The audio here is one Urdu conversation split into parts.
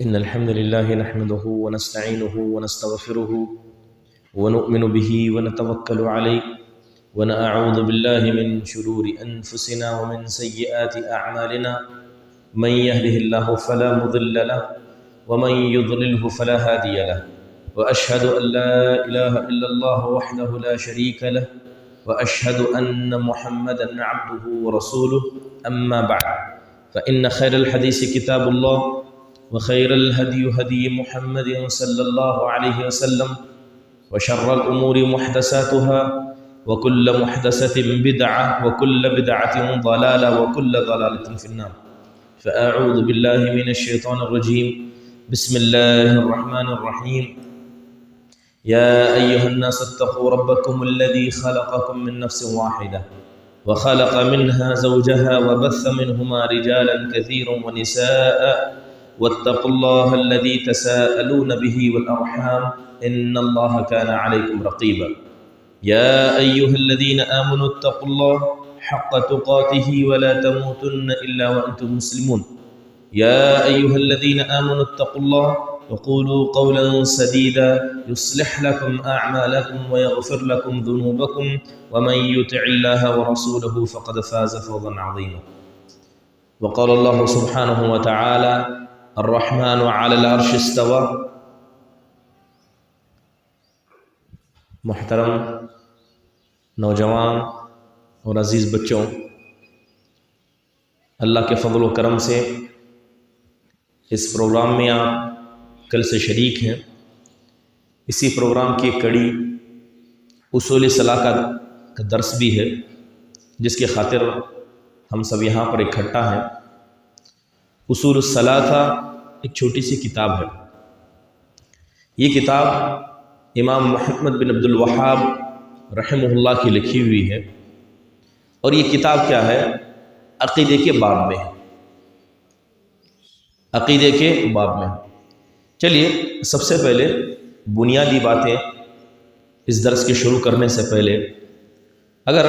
إن الحمد لله نحمده ونستعينه ونستغفره ونؤمن به ونتوكل عليه ونعوذ بالله من شرور أنفسنا ومن سيئات أعمالنا من يهده الله فلا مضل له ومن يضلله فلا هادي له وأشهد أن لا إله إلا الله وحده لا شريك له وأشهد أن محمدا عبده ورسوله أما بعد فإن خير الحديث كتاب الله وخير الهدي هدي محمد صلى الله عليه وسلم وشر الأمور محدثاتها وكل محدثة بدعة وكل بدعة ضلالة وكل ضلالة في النار فأعوذ بالله من الشيطان الرجيم بسم الله الرحمن الرحيم يا أيها الناس اتقوا ربكم الذي خلقكم من نفس واحدة وخلق منها زوجها وبث منهما رجالا كثيرا ونساء واتقوا الله الذي تساءلون به والأرحام إن الله كان عليكم رقيبا يا أيها الذين آمنوا اتقوا الله حق تقاته ولا تموتن إلا وأنتم مسلمون يا أيها الذين آمنوا اتقوا الله وقولوا قولا سديدا يصلح لكم أعمالكم ويغفر لكم ذنوبكم ومن يطع الله ورسوله فقد فاز فوزا عظيما وقال الله سبحانه وتعالى الرحمن على العرش استوى محترم نوجوان اور عزیز بچوں، اللہ کے فضل و کرم سے اس پروگرام میں آپ کل سے شریک ہیں۔ اسی پروگرام کی ایک کڑی اصول صلاح کا درس بھی ہے، جس کی خاطر ہم سب یہاں پر اکٹھا ہیں۔ اصول الصلاح ایک چھوٹی سی کتاب ہے۔ یہ کتاب امام محمد بن عبد الوہاب رحمہ اللہ کی لکھی ہوئی ہے، اور یہ کتاب کیا ہے؟ عقیدے کے باب میں ہے، عقیدے کے باب میں۔ چلیے سب سے پہلے بنیادی باتیں اس درس کے شروع کرنے سے پہلے، اگر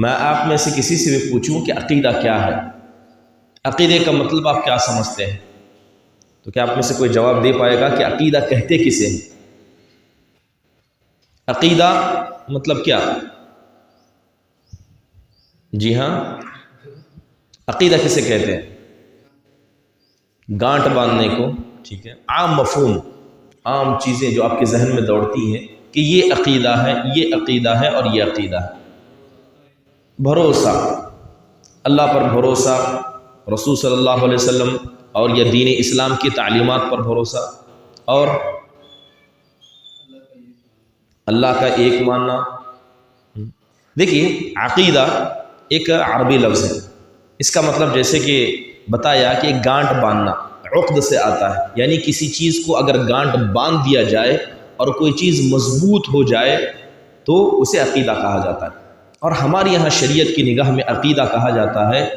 میں آپ میں سے کسی سے بھی پوچھوں کہ عقیدہ کیا ہے، عقیدے کا مطلب آپ کیا سمجھتے ہیں، تو کیا آپ میں سے کوئی جواب دے پائے گا کہ عقیدہ کہتے کسے ہیں؟ عقیدہ مطلب کیا؟ جی ہاں، عقیدہ کسے کہتے ہیں؟ گانٹ باندھنے کو، ٹھیک ہے، عام مفہوم، عام چیزیں جو آپ کے ذہن میں دوڑتی ہیں کہ یہ عقیدہ ہے، یہ عقیدہ ہے اور یہ عقیدہ ہے۔ بھروسہ، اللہ پر بھروسہ، رسول صلی اللہ علیہ وسلم اور یا دین اسلام کی تعلیمات پر بھروسہ، اور اللہ کا ایک ماننا۔ دیکھیے عقیدہ ایک عربی لفظ ہے، اس کا مطلب جیسے کہ بتایا کہ ایک گانٹ باندھنا عقد سے آتا ہے، یعنی کسی چیز کو اگر گانٹ باندھ دیا جائے اور کوئی چیز مضبوط ہو جائے تو اسے عقیدہ کہا جاتا ہے۔ اور ہمارے یہاں شریعت کی نگاہ میں عقیدہ کہا جاتا ہے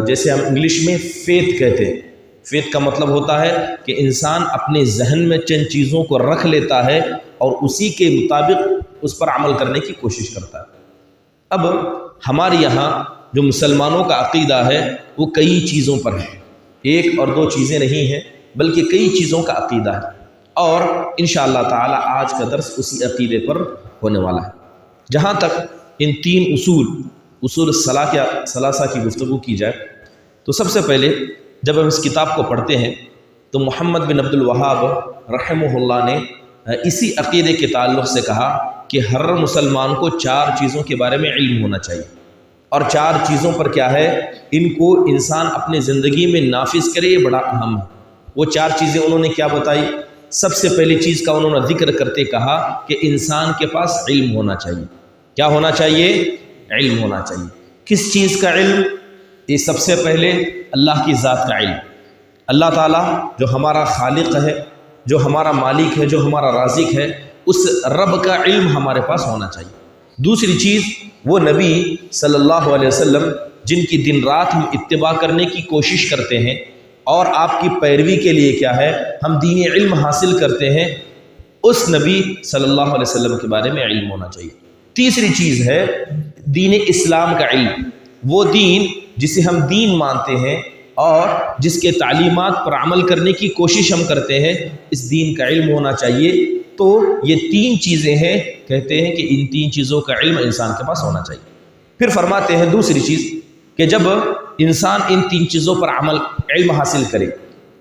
جیسے ہم انگلش میں فیتھ کہتے ہیں۔ فیتھ کا مطلب ہوتا ہے کہ انسان اپنے ذہن میں چند چیزوں کو رکھ لیتا ہے اور اسی کے مطابق اس پر عمل کرنے کی کوشش کرتا ہے۔ اب ہمارے یہاں جو مسلمانوں کا عقیدہ ہے وہ کئی چیزوں پر ہے، ایک اور دو چیزیں نہیں ہیں بلکہ کئی چیزوں کا عقیدہ ہے، اور انشاءاللہ تعالی آج کا درس اسی عقیدے پر ہونے والا ہے۔ جہاں تک ان تین اصول ثلاثہ کی گفتگو کی جائے تو سب سے پہلے جب ہم اس کتاب کو پڑھتے ہیں تو محمد بن عبد الوہاب رحمہ اللہ نے اسی عقیدے کے تعلق سے کہا کہ ہر مسلمان کو چار چیزوں کے بارے میں علم ہونا چاہیے، اور چار چیزوں پر کیا ہے، ان کو انسان اپنے زندگی میں نافذ کرے، یہ بڑا اہم ہے۔ وہ چار چیزیں انہوں نے کیا بتائی؟ سب سے پہلی چیز کا انہوں نے ذکر کرتے کہا کہ انسان کے پاس علم ہونا چاہیے۔ کیا ہونا چاہیے؟ علم ہونا چاہیے۔ کس چیز کا علم؟ یہ سب سے پہلے اللہ کی ذات کا علم، اللہ تعالیٰ جو ہمارا خالق ہے، جو ہمارا مالک ہے، جو ہمارا رازق ہے، اس رب کا علم ہمارے پاس ہونا چاہیے۔ دوسری چیز وہ نبی صلی اللہ علیہ وسلم جن کی دن رات ہم اتباع کرنے کی کوشش کرتے ہیں اور آپ کی پیروی کے لیے کیا ہے ہم دین علم حاصل کرتے ہیں، اس نبی صلی اللہ علیہ وسلم کے بارے میں علم ہونا چاہیے۔ تیسری چیز ہے دین اسلام کا علم، وہ دین جسے ہم دین مانتے ہیں اور جس کے تعلیمات پر عمل کرنے کی کوشش ہم کرتے ہیں، اس دین کا علم ہونا چاہیے۔ تو یہ تین چیزیں ہیں، کہتے ہیں کہ ان تین چیزوں کا علم انسان کے پاس ہونا چاہیے۔ پھر فرماتے ہیں دوسری چیز کہ جب انسان ان تین چیزوں پر علم حاصل کرے،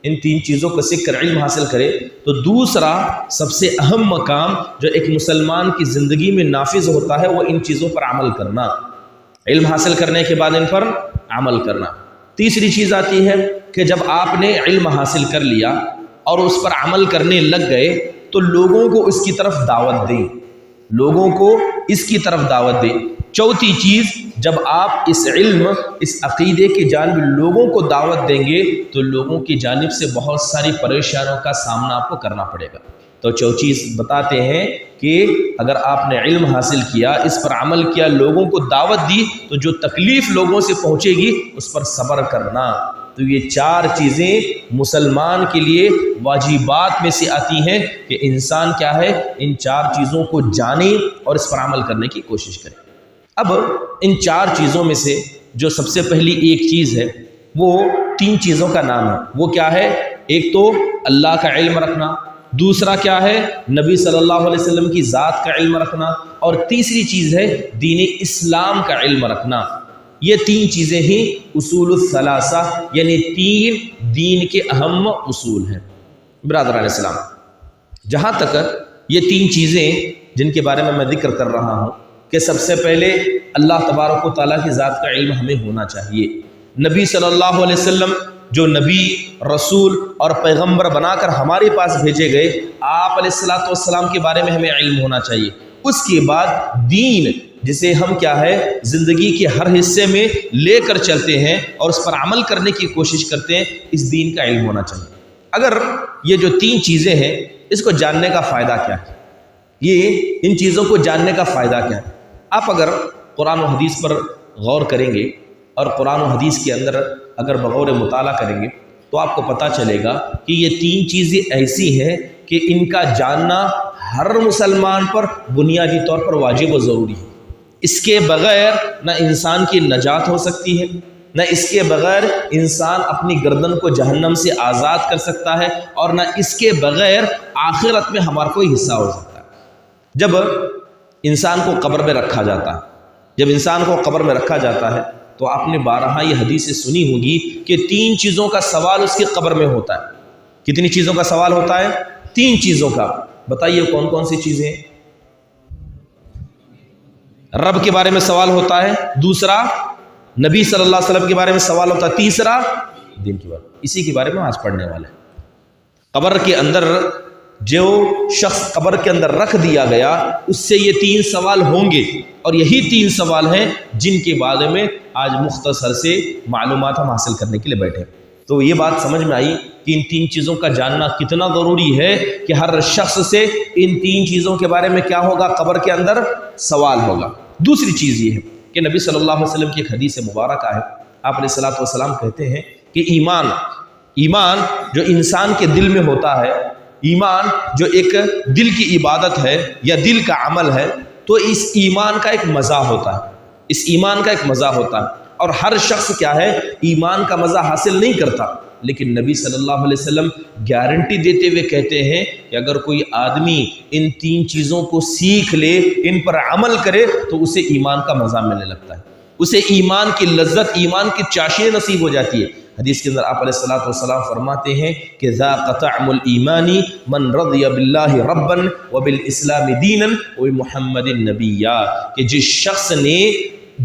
ان تین چیزوں کو سیکھ کر علم حاصل کرے، تو دوسرا سب سے اہم مقام جو ایک مسلمان کی زندگی میں نافذ ہوتا ہے وہ ان چیزوں پر عمل کرنا، علم حاصل کرنے کے بعد ان پر عمل کرنا۔ تیسری چیز آتی ہے کہ جب آپ نے علم حاصل کر لیا اور اس پر عمل کرنے لگ گئے تو لوگوں کو اس کی طرف دعوت دیں، لوگوں کو اس کی طرف دعوت دیں۔ چوتھی چیز، جب آپ اس علم، اس عقیدے کی جانب لوگوں کو دعوت دیں گے تو لوگوں کی جانب سے بہت ساری پریشانیوں کا سامنا آپ کو کرنا پڑے گا۔ تو چوتھی چیز بتاتے ہیں کہ اگر آپ نے علم حاصل کیا، اس پر عمل کیا، لوگوں کو دعوت دی، تو جو تکلیف لوگوں سے پہنچے گی اس پر صبر کرنا۔ تو یہ چار چیزیں مسلمان کے لیے واجبات میں سے آتی ہیں کہ انسان کیا ہے، ان چار چیزوں کو جانے اور اس پر عمل کرنے کی کوشش کرے۔ اب ان چار چیزوں میں سے جو سب سے پہلی ایک چیز ہے وہ تین چیزوں کا نام ہے۔ وہ کیا ہے؟ ایک تو اللہ کا علم رکھنا، دوسرا کیا ہے؟ نبی صلی اللہ علیہ وسلم کی ذات کا علم رکھنا، اور تیسری چیز ہے دین اسلام کا علم رکھنا۔ یہ تین چیزیں ہی اصول الثلاثہ یعنی تین دین کے اہم اصول ہیں۔ برادران اسلام، جہاں تک یہ تین چیزیں جن کے بارے میں ذکر کر رہا ہوں کہ سب سے پہلے اللہ تبارک و تعالیٰ کی ذات کا علم ہمیں ہونا چاہیے۔ نبی صلی اللہ علیہ وسلم جو نبی، رسول اور پیغمبر بنا کر ہمارے پاس بھیجے گئے، آپ علیہ الصلوۃ والسلام کے بارے میں ہمیں علم ہونا چاہیے۔ اس کے بعد دین، جسے ہم کیا ہے زندگی کے ہر حصے میں لے کر چلتے ہیں اور اس پر عمل کرنے کی کوشش کرتے ہیں، اس دین کا علم ہونا چاہیے۔ اگر یہ جو تین چیزیں ہیں اس کو جاننے کا فائدہ کیا ہے؟ یہ ان چیزوں کو جاننے کا فائدہ کیا ہے؟ آپ اگر قرآن و حدیث پر غور کریں گے اور قرآن و حدیث کے اندر اگر بغور مطالعہ کریں گے تو آپ کو پتہ چلے گا کہ یہ تین چیزیں ایسی ہیں کہ ان کا جاننا ہر مسلمان پر بنیادی طور پر واجب و ضروری ہے۔ اس کے بغیر نہ انسان کی نجات ہو سکتی ہے، نہ اس کے بغیر انسان اپنی گردن کو جہنم سے آزاد کر سکتا ہے، اور نہ اس کے بغیر آخرت میں ہمارا کوئی حصہ ہو سکتا ہے۔ جب انسان کو قبر میں رکھا جاتا ہے، جب انسان کو قبر میں رکھا جاتا ہے تو آپ نے بارہا یہ حدیثیں سنی ہوگی کہ تین چیزوں کا سوال اس کی قبر میں ہوتا ہے۔ کتنی چیزوں کا سوال ہوتا ہے؟ تین چیزوں کا۔ بتائیے کون کون سی چیزیں؟ رب کے بارے میں سوال ہوتا ہے، دوسرا نبی صلی اللہ علیہ وسلم کے بارے میں سوال ہوتا ہے، تیسرا دین کے بارے میں۔ اسی کے بارے میں آج پڑھنے والے ہیں۔ قبر کے اندر جو شخص قبر کے اندر رکھ دیا گیا اس سے یہ تین سوال ہوں گے، اور یہی تین سوال ہیں جن کے بارے میں آج مختصر سے معلومات ہم حاصل کرنے کے لیے بیٹھے۔ تو یہ بات سمجھ میں آئی کہ ان تین چیزوں کا جاننا کتنا ضروری ہے کہ ہر شخص سے ان تین چیزوں کے بارے میں کیا ہوگا؟ قبر کے اندر سوال ہوگا۔ دوسری چیز یہ ہے کہ نبی صلی اللہ علیہ وسلم کی ایک حدیث مبارکہ ہے، آپ علیہ الصلوۃ والسلام کہتے ہیں کہ ایمان جو انسان کے دل میں ہوتا ہے، ایمان جو ایک دل کی عبادت ہے یا دل کا عمل ہے، تو اس ایمان کا ایک مزہ ہوتا ہے، اس ایمان کا ایک مزہ ہوتا ہے، اور ہر شخص کیا ہے ایمان کا مزہ حاصل نہیں کرتا۔ لیکن نبی صلی اللہ علیہ وسلم گارنٹی دیتے ہوئے کہتے ہیں کہ اگر کوئی آدمی ان تین چیزوں کو سیکھ لے، ان پر عمل کرے، تو اسے ایمان کا مزہ ملنے لگتا ہے، اسے ایمان کی لذت، ایمان کی چاشنی نصیب ہو جاتی ہے۔ حدیث کے اندر آپ علیہ الصلوۃ والسلام فرماتے ہیں کہ ذاق طعم الایمان من رضی باللہ ربا وبالاسلام دینا وبمحمد نبیا، کہ جس شخص نے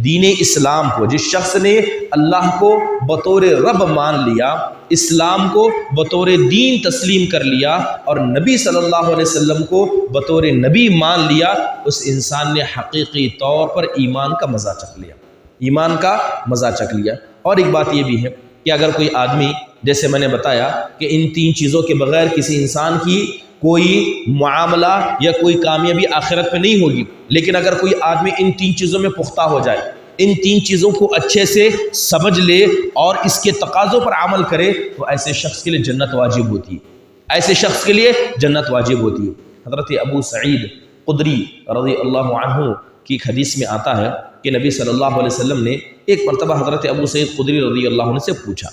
دین اسلام کو، جس شخص نے اللہ کو بطور رب مان لیا، اسلام کو بطور دین تسلیم کر لیا، اور نبی صلی اللہ علیہ وسلم کو بطور نبی مان لیا، اس انسان نے حقیقی طور پر ایمان کا مزہ چکھ لیا، ایمان کا مزہ چکھ لیا۔ اور ایک بات یہ بھی ہے کہ اگر کوئی آدمی، جیسے میں نے بتایا کہ ان تین چیزوں کے بغیر کسی انسان کی کوئی معاملہ یا کوئی کامیابی آخرت میں نہیں ہوگی، لیکن اگر کوئی آدمی ان تین چیزوں میں پختہ ہو جائے، ان تین چیزوں کو اچھے سے سمجھ لے اور اس کے تقاضوں پر عمل کرے، تو ایسے شخص کے لیے جنت واجب ہوتی ہے، ایسے شخص کے لیے جنت واجب ہوتی ہے۔ حضرت ابو سعید خدری رضی اللہ عنہ کی ایک حدیث میں آتا ہے کہ نبی صلی اللہ علیہ وسلم نے ایک مرتبہ حضرت ابو سعید خدری رضی اللہ عنہ سے پوچھا،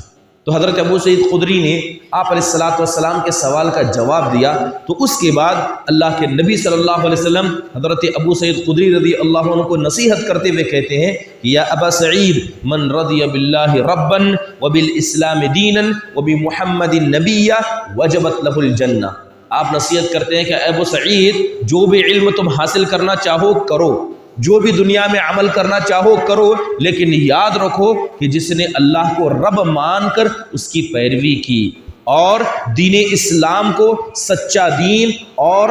تو حضرت ابو سعید خدری نے آپ علیہ الصلوۃ والسلام کے سوال کا جواب دیا، تو اس کے بعد اللہ کے نبی صلی اللہ علیہ وسلم حضرت ابو سعید خدری رضی اللہ عنہ کو نصیحت کرتے ہوئے کہتے ہیں کہ یا ابا سعید من رضی باللہ ربا وبالاسلام دینا وبمحمد نبیا وجبت لہ الجنہ۔ آپ نصیحت کرتے ہیں کہ اے ابو سعید، جو بھی علم تم حاصل کرنا چاہو کرو، جو بھی دنیا میں عمل کرنا چاہو کرو، لیکن یاد رکھو کہ جس نے اللہ کو رب مان کر اس کی پیروی کی اور دین اسلام کو سچا دین اور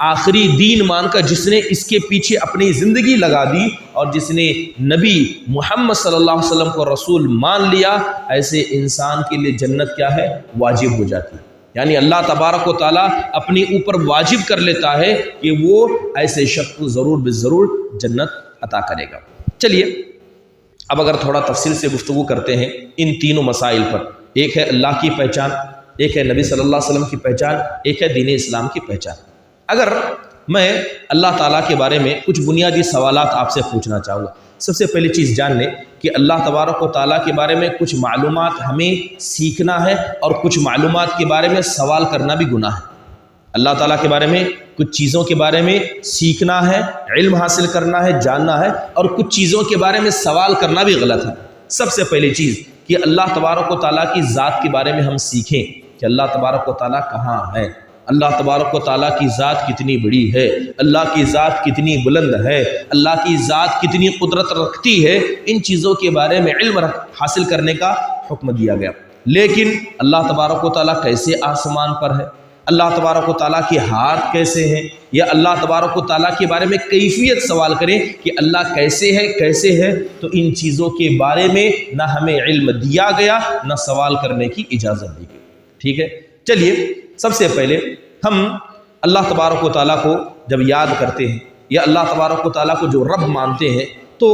آخری دین مان کر جس نے اس کے پیچھے اپنی زندگی لگا دی اور جس نے نبی محمد صلی اللہ علیہ وسلم کو رسول مان لیا، ایسے انسان کے لیے جنت کیا ہے؟ واجب ہو جاتی ہے۔ یعنی اللہ تبارک و تعالیٰ اپنی اوپر واجب کر لیتا ہے کہ وہ ایسے شخص کو ضرور بضرور جنت عطا کرے گا۔ چلیے اب اگر تھوڑا تفصیل سے گفتگو کرتے ہیں ان تینوں مسائل پر، ایک ہے اللہ کی پہچان، ایک ہے نبی صلی اللہ علیہ وسلم کی پہچان، ایک ہے دین اسلام کی پہچان۔ اگر میں اللہ تعالیٰ کے بارے میں کچھ بنیادی سوالات آپ سے پوچھنا چاہوں گا، سب سے پہلی چیز جان لیں کہ اللہ تبارک و تعالیٰ کے بارے میں کچھ معلومات ہمیں سیکھنا ہے اور کچھ معلومات کے بارے میں سوال کرنا بھی گناہ ہے۔ اللہ تعالیٰ کے بارے میں کچھ چیزوں کے بارے میں سیکھنا ہے، علم حاصل کرنا ہے، جاننا ہے، اور کچھ چیزوں کے بارے میں سوال کرنا بھی غلط ہے۔ سب سے پہلی چیز کہ اللہ تبارک و تعالیٰ کی ذات کے بارے میں ہم سیکھیں کہ اللہ تبارک و تعالیٰ کہاں ہے، اللہ تبارک و تعالیٰ کی ذات کتنی بڑی ہے، اللہ کی ذات کتنی بلند ہے، اللہ کی ذات کتنی قدرت رکھتی ہے، ان چیزوں کے بارے میں علم حاصل کرنے کا حکم دیا گیا۔ لیکن اللہ تبارک و تعالیٰ کیسے آسمان پر ہے، اللہ تبارک و تعالیٰ کے ہاتھ کیسے ہیں، یا اللہ تبارک و تعالیٰ کے بارے میں کیفیت سوال کریں کہ اللہ کیسے ہے، تو ان چیزوں کے بارے میں نہ ہمیں علم دیا گیا نہ سوال کرنے کی اجازت دی گئی۔ ٹھیک ہے، چلیے سب سے پہلے ہم اللہ تبارک و تعالیٰ کو جب یاد کرتے ہیں یا اللہ تبارک و تعالیٰ کو جو رب مانتے ہیں تو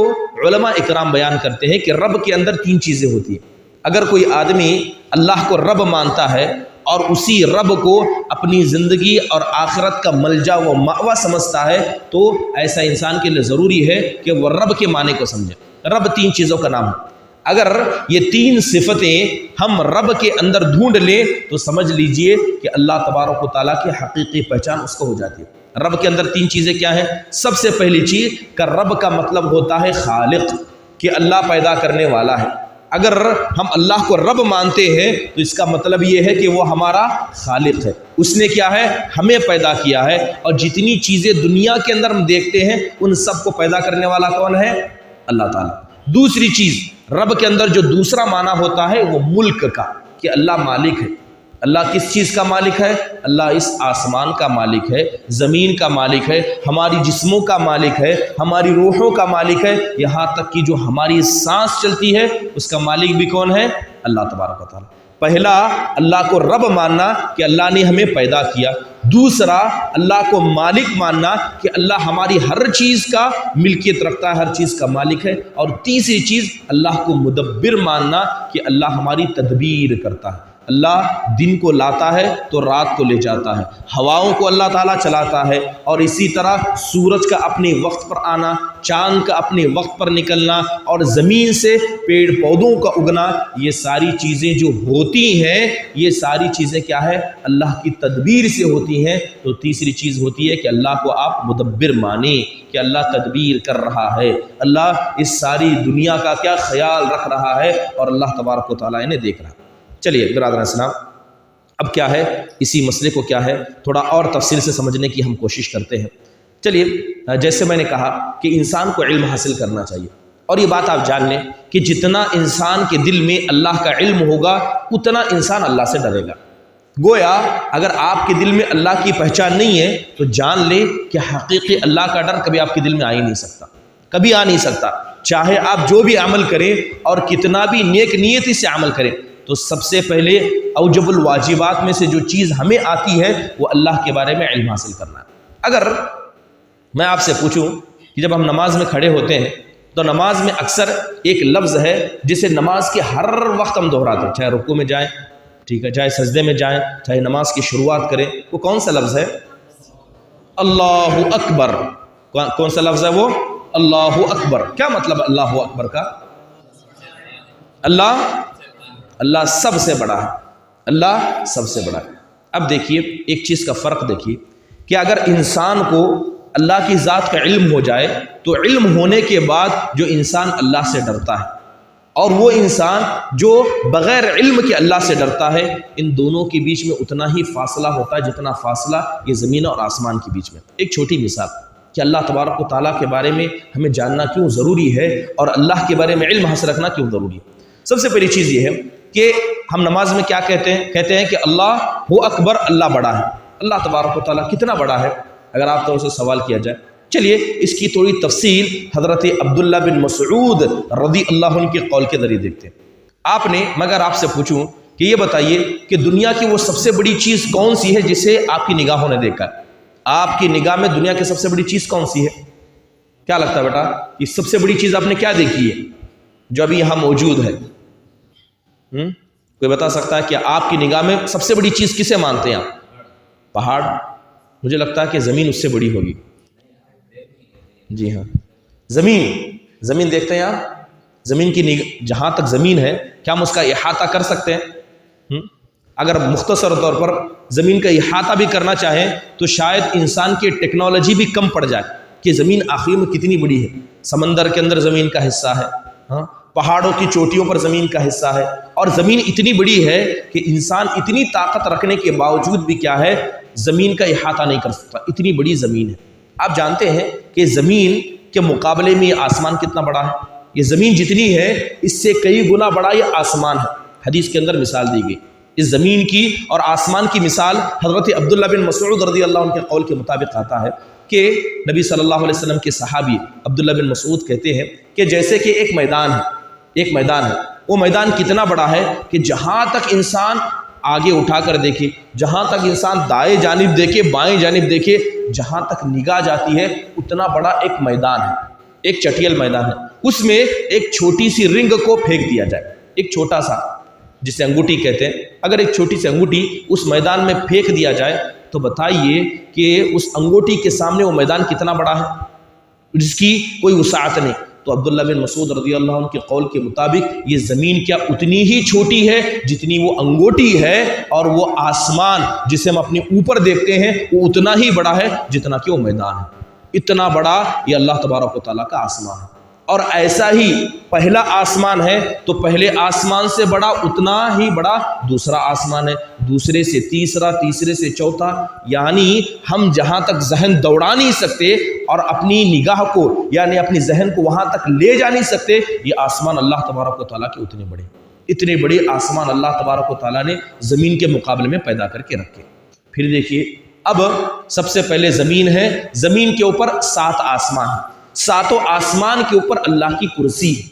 علماء اکرام بیان کرتے ہیں کہ رب کے اندر تین چیزیں ہوتی ہیں۔ اگر کوئی آدمی اللہ کو رب مانتا ہے اور اسی رب کو اپنی زندگی اور آخرت کا ملجا و مأویٰ سمجھتا ہے تو ایسا انسان کے لیے ضروری ہے کہ وہ رب کے معنی کو سمجھے۔ رب تین چیزوں کا نام ہے، اگر یہ تین صفتیں ہم رب کے اندر ڈھونڈ لیں تو سمجھ لیجئے کہ اللہ تبارک و تعالیٰ کی حقیقی پہچان اس کو ہو جاتی ہے۔ رب کے اندر تین چیزیں کیا ہیں؟ سب سے پہلی چیز کہ رب کا مطلب ہوتا ہے خالق، کہ اللہ پیدا کرنے والا ہے۔ اگر ہم اللہ کو رب مانتے ہیں تو اس کا مطلب یہ ہے کہ وہ ہمارا خالق ہے، اس نے کیا ہے؟ ہمیں پیدا کیا ہے، اور جتنی چیزیں دنیا کے اندر ہم دیکھتے ہیں ان سب کو پیدا کرنے والا کون ہے؟ اللہ تعالیٰ۔ دوسری چیز رب کے اندر جو دوسرا معنی ہوتا ہے وہ ملک کا، کہ اللہ مالک ہے۔ اللہ کس چیز کا مالک ہے؟ اللہ اس آسمان کا مالک ہے، زمین کا مالک ہے، ہماری جسموں کا مالک ہے، ہماری روحوں کا مالک ہے، یہاں تک کہ جو ہماری سانس چلتی ہے اس کا مالک بھی کون ہے؟ اللہ تبارک و تعالیٰ۔ پہلا اللہ کو رب ماننا کہ اللہ نے ہمیں پیدا کیا، دوسرا اللہ کو مالک ماننا کہ اللہ ہماری ہر چیز کا ملکیت رکھتا ہے، ہر چیز کا مالک ہے، اور تیسری چیز اللہ کو مدبر ماننا کہ اللہ ہماری تدبیر کرتا ہے۔ اللہ دن کو لاتا ہے تو رات کو لے جاتا ہے، ہواؤں کو اللہ تعالیٰ چلاتا ہے، اور اسی طرح سورج کا اپنے وقت پر آنا، چاند کا اپنے وقت پر نکلنا، اور زمین سے پیڑ پودوں کا اگنا، یہ ساری چیزیں جو ہوتی ہیں یہ ساری چیزیں کیا ہے؟ اللہ کی تدبیر سے ہوتی ہیں۔ تو تیسری چیز ہوتی ہے کہ اللہ کو آپ مدبر مانیں کہ اللہ تدبیر کر رہا ہے، اللہ اس ساری دنیا کا کیا خیال رکھ رہا ہے، اور اللہ تبارک و تعالیٰ انہیں دیکھ رہا ہے۔ چلیے برادران اسلام، اب کیا ہے اسی مسئلے کو کیا ہے تھوڑا اور تفصیل سے سمجھنے کی ہم کوشش کرتے ہیں۔ چلیے جیسے میں نے کہا کہ انسان کو علم حاصل کرنا چاہیے، اور یہ بات آپ جان لیں کہ جتنا انسان کے دل میں اللہ کا علم ہوگا اتنا انسان اللہ سے ڈرے گا۔ گویا اگر آپ کے دل میں اللہ کی پہچان نہیں ہے تو جان لیں کہ حقیقی اللہ کا ڈر کبھی آپ کے دل میں آ ہی نہیں سکتا، کبھی آ نہیں سکتا، چاہے آپ جو بھی عمل کریں اور کتنا بھی نیک نیتی سے عمل کریں۔ تو سب سے پہلے اوجب الواجبات میں سے جو چیز ہمیں آتی ہے وہ اللہ کے بارے میں علم حاصل کرنا ہے۔ اگر میں آپ سے پوچھوں کہ جب ہم نماز میں کھڑے ہوتے ہیں تو نماز میں اکثر ایک لفظ ہے جسے نماز کے ہر وقت ہم دہراتے ہیں، چاہے رکوع میں جائیں، ٹھیک ہے، چاہے سجدے میں جائیں، چاہے نماز کی شروعات کریں، وہ کون سا لفظ ہے؟ اللہ اکبر۔ کون سا لفظ ہے وہ؟ اللہ اکبر۔ کیا مطلب اللہ اکبر کا؟ اللہ اللہ سب سے بڑا ہے، اللہ سب سے بڑا ہے۔ اب دیکھیے ایک چیز کا فرق دیکھیے کہ اگر انسان کو اللہ کی ذات کا علم ہو جائے تو علم ہونے کے بعد جو انسان اللہ سے ڈرتا ہے، اور وہ انسان جو بغیر علم کے اللہ سے ڈرتا ہے، ان دونوں کے بیچ میں اتنا ہی فاصلہ ہوتا ہے جتنا فاصلہ یہ زمین اور آسمان کے بیچ میں۔ ایک چھوٹی مثال کہ اللہ تبارک و تعالیٰ کے بارے میں ہمیں جاننا کیوں ضروری ہے اور اللہ کے بارے میں علم حاصل رکھنا کیوں ضروری ہے۔ سب سے پہلی چیز یہ ہے کہ ہم نماز میں کیا کہتے ہیں کہ اللہ ہو اکبر، اللہ بڑا ہے۔ اللہ تبارک و تعالیٰ کتنا بڑا ہے اگر آپ تو سے سوال کیا جائے؟ چلیے اس کی تھوڑی تفصیل حضرت عبداللہ بن مسعود رضی اللہ عنہ کے قول کے ذریعے دیکھتے ہیں۔ آپ نے مگر آپ سے پوچھوں کہ یہ بتائیے کہ دنیا کی وہ سب سے بڑی چیز کون سی ہے جسے آپ کی نگاہوں نے دیکھا ہے؟ آپ کی نگاہ میں دنیا کی سب سے بڑی چیز کون سی ہے؟ کیا لگتا ہے بیٹا؟ یہ سب سے بڑی چیز آپ نے کیا دیکھی ہے جو ابھی یہاں موجود ہے؟ کوئی بتا سکتا ہے کہ آپ کی نگاہ میں سب سے بڑی چیز کسے مانتے ہیں آپ؟ پہاڑ؟ مجھے لگتا ہے کہ زمین اس سے بڑی ہوگی۔ جی ہاں، زمین دیکھتے ہیں آپ، زمین کی جہاں تک زمین ہے کیا ہم اس کا احاطہ کر سکتے ہیں؟ اگر مختصر طور پر زمین کا احاطہ بھی کرنا چاہیں تو شاید انسان کی ٹیکنالوجی بھی کم پڑ جائے کہ زمین آخر میں کتنی بڑی ہے۔ سمندر کے اندر زمین کا حصہ ہے، پہاڑوں کی چوٹیوں پر زمین کا حصہ ہے، اور زمین اتنی بڑی ہے کہ انسان اتنی طاقت رکھنے کے باوجود بھی کیا ہے، زمین کا احاطہ نہیں کر سکتا، اتنی بڑی زمین ہے۔ آپ جانتے ہیں کہ زمین کے مقابلے میں یہ آسمان کتنا بڑا ہے؟ یہ زمین جتنی ہے اس سے کئی گنا بڑا یہ آسمان ہے۔ حدیث کے اندر مثال دی گئی اس زمین کی اور آسمان کی مثال حضرت عبداللہ بن مسعود رضی اللہ عنہ کے قول کے مطابق آتا ہے کہ نبی صلی اللہ علیہ وسلم کے صحابی عبداللہ بن مسعود کہتے ہیں کہ جیسے کہ ایک میدان ہے، وہ میدان کتنا بڑا ہے کہ جہاں تک انسان آگے اٹھا کر دیکھے، جہاں تک انسان دائیں جانب دیکھے، بائیں جانب دیکھے، جہاں تک نگاہ جاتی ہے اتنا بڑا ایک میدان ہے، ایک چٹیل میدان ہے۔ اس میں ایک چھوٹی سی رنگ کو پھینک دیا جائے، ایک چھوٹا سا جسے انگوٹھی کہتے ہیں، اگر ایک چھوٹی سی انگوٹھی اس میدان میں پھینک دیا جائے تو بتائیے کہ اس انگوٹھی کے سامنے وہ میدان کتنا بڑا ہے جس کی کوئی وسعت نہیں۔ تو عبداللہ بن مسعود رضی اللہ عنہ کے قول کے مطابق یہ زمین کیا اتنی ہی چھوٹی ہے جتنی وہ انگوٹھی ہے، اور وہ آسمان جسے ہم اپنے اوپر دیکھتے ہیں وہ اتنا ہی بڑا ہے جتنا کہ وہ میدان ہے۔ اتنا بڑا یہ اللہ تبارک و تعالیٰ کا آسمان ہے، اور ایسا ہی پہلا آسمان ہے تو پہلے آسمان سے بڑا اتنا ہی بڑا دوسرا آسمان ہے، دوسرے سے تیسرا، تیسرے سے چوتھا، یعنی ہم جہاں تک ذہن دوڑا نہیں سکتے اور اپنی نگاہ کو یعنی اپنی ذہن کو وہاں تک لے جا نہیں سکتے، یہ آسمان اللہ تبارک و تعالیٰ کے اتنے بڑے آسمان اللہ تبارک و تعالیٰ نے زمین کے مقابلے میں پیدا کر کے رکھے۔ پھر دیکھیے اب سب سے پہلے زمین ہے، زمین کے اوپر 7 آسمان ہیں، 7 آسمان کے اوپر اللہ کی کرسی ہے۔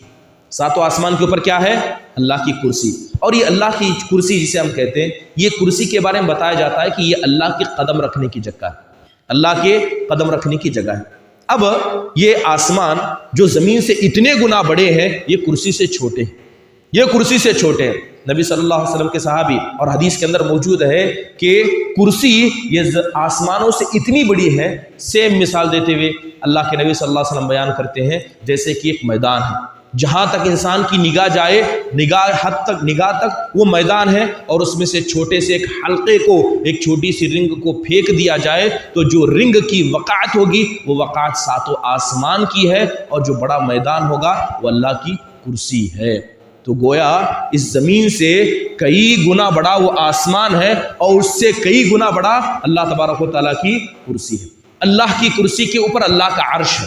7 آسمان کے اوپر کیا ہے؟ اللہ کی کرسی، اور یہ اللہ کی کرسی جسے ہم کہتے ہیں، یہ کرسی کے بارے میں بتایا جاتا ہے کہ یہ اللہ کے قدم رکھنے کی جگہ ہے، اللہ کے قدم رکھنے کی جگہ ہے۔ اب یہ آسمان جو زمین سے اتنے گنا بڑے ہیں، یہ کرسی سے چھوٹے ہیں، یہ کرسی سے چھوٹے ہیں۔ نبی صلی اللہ علیہ وسلم کے صحابی اور حدیث کے اندر موجود ہے کہ کرسی یہ آسمانوں سے اتنی بڑی ہے، سیم مثال دیتے ہوئے اللہ کے نبی صلی اللہ علیہ وسلم بیان کرتے ہیں جیسے کہ ایک میدان ہے، جہاں تک انسان کی نگاہ جائے، نگاہ تک وہ میدان ہے، اور اس میں سے چھوٹے سے ایک حلقے کو، ایک چھوٹی سی رنگ کو پھینک دیا جائے تو جو رنگ کی وقعت ہوگی وہ وقعت 7 آسمان کی ہے، اور جو بڑا میدان ہوگا وہ اللہ کی کرسی ہے۔ تو گویا اس زمین سے کئی گنا بڑا وہ آسمان ہے، اور اس سے کئی گنا بڑا اللہ تبارک و تعالیٰ کی کرسی ہے۔ اللہ کی کرسی کے اوپر اللہ کا عرش ہے،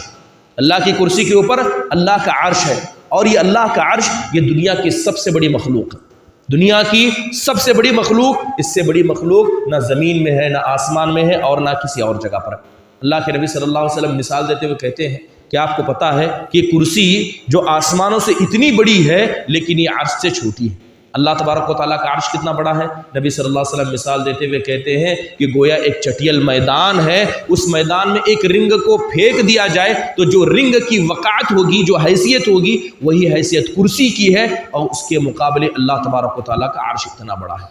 اللہ کی کرسی کے اوپر اللہ کا عرش ہے، اور یہ اللہ کا عرش یہ دنیا کی سب سے بڑی مخلوق ہے، دنیا کی سب سے بڑی مخلوق، اس سے بڑی مخلوق نہ زمین میں ہے، نہ آسمان میں ہے، اور نہ کسی اور جگہ پر ہے۔ اللہ کے نبی صلی اللہ علیہ وسلم مثال دیتے ہوئے کہتے ہیں کہ آپ کو پتا ہے کہ کرسی جو آسمانوں سے اتنی بڑی ہے لیکن یہ عرش سے چھوٹی ہے۔ اللہ تبارک و تعالیٰ کا عرش کتنا بڑا ہے؟ نبی صلی اللہ علیہ وسلم مثال دیتے ہوئے کہتے ہیں کہ گویا ایک چٹیل میدان ہے، اس میدان میں ایک رنگ کو پھینک دیا جائے تو جو رنگ کی وقعت ہوگی، جو حیثیت ہوگی، وہی حیثیت کرسی کی ہے، اور اس کے مقابلے اللہ تبارک و تعالیٰ کا عرش اتنا بڑا ہے،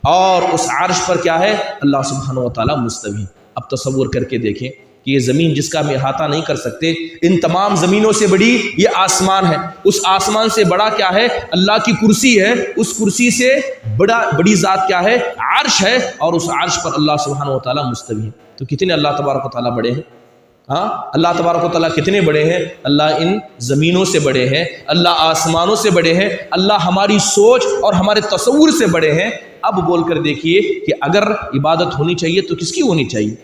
اور اس عرش پر کیا ہے؟ اللہ سبحانہ و تعالیٰ مستوی۔ اب تصور کر کے دیکھیں کہ یہ زمین جس کا ہم احاطہ نہیں کر سکتے، ان تمام زمینوں سے بڑی یہ آسمان ہے، اس آسمان سے بڑا کیا ہے؟ اللہ کی کرسی ہے، اس کرسی سے بڑی ذات کیا ہے؟ عرش ہے، اور اس عرش پر اللہ سبحانہ و تعالیٰ مستوی ہے۔ تو کتنے اللہ تبارک و تعالیٰ بڑے ہیں؟ ہاں، اللہ تبارک و تعالیٰ کتنے بڑے ہیں؟ اللہ ان زمینوں سے بڑے ہیں، اللہ آسمانوں سے بڑے ہیں، اللہ ہماری سوچ اور ہمارے تصور سے بڑے ہیں۔ اب بول کر دیکھیے کہ اگر عبادت ہونی چاہیے تو کس کی ہونی چاہیے؟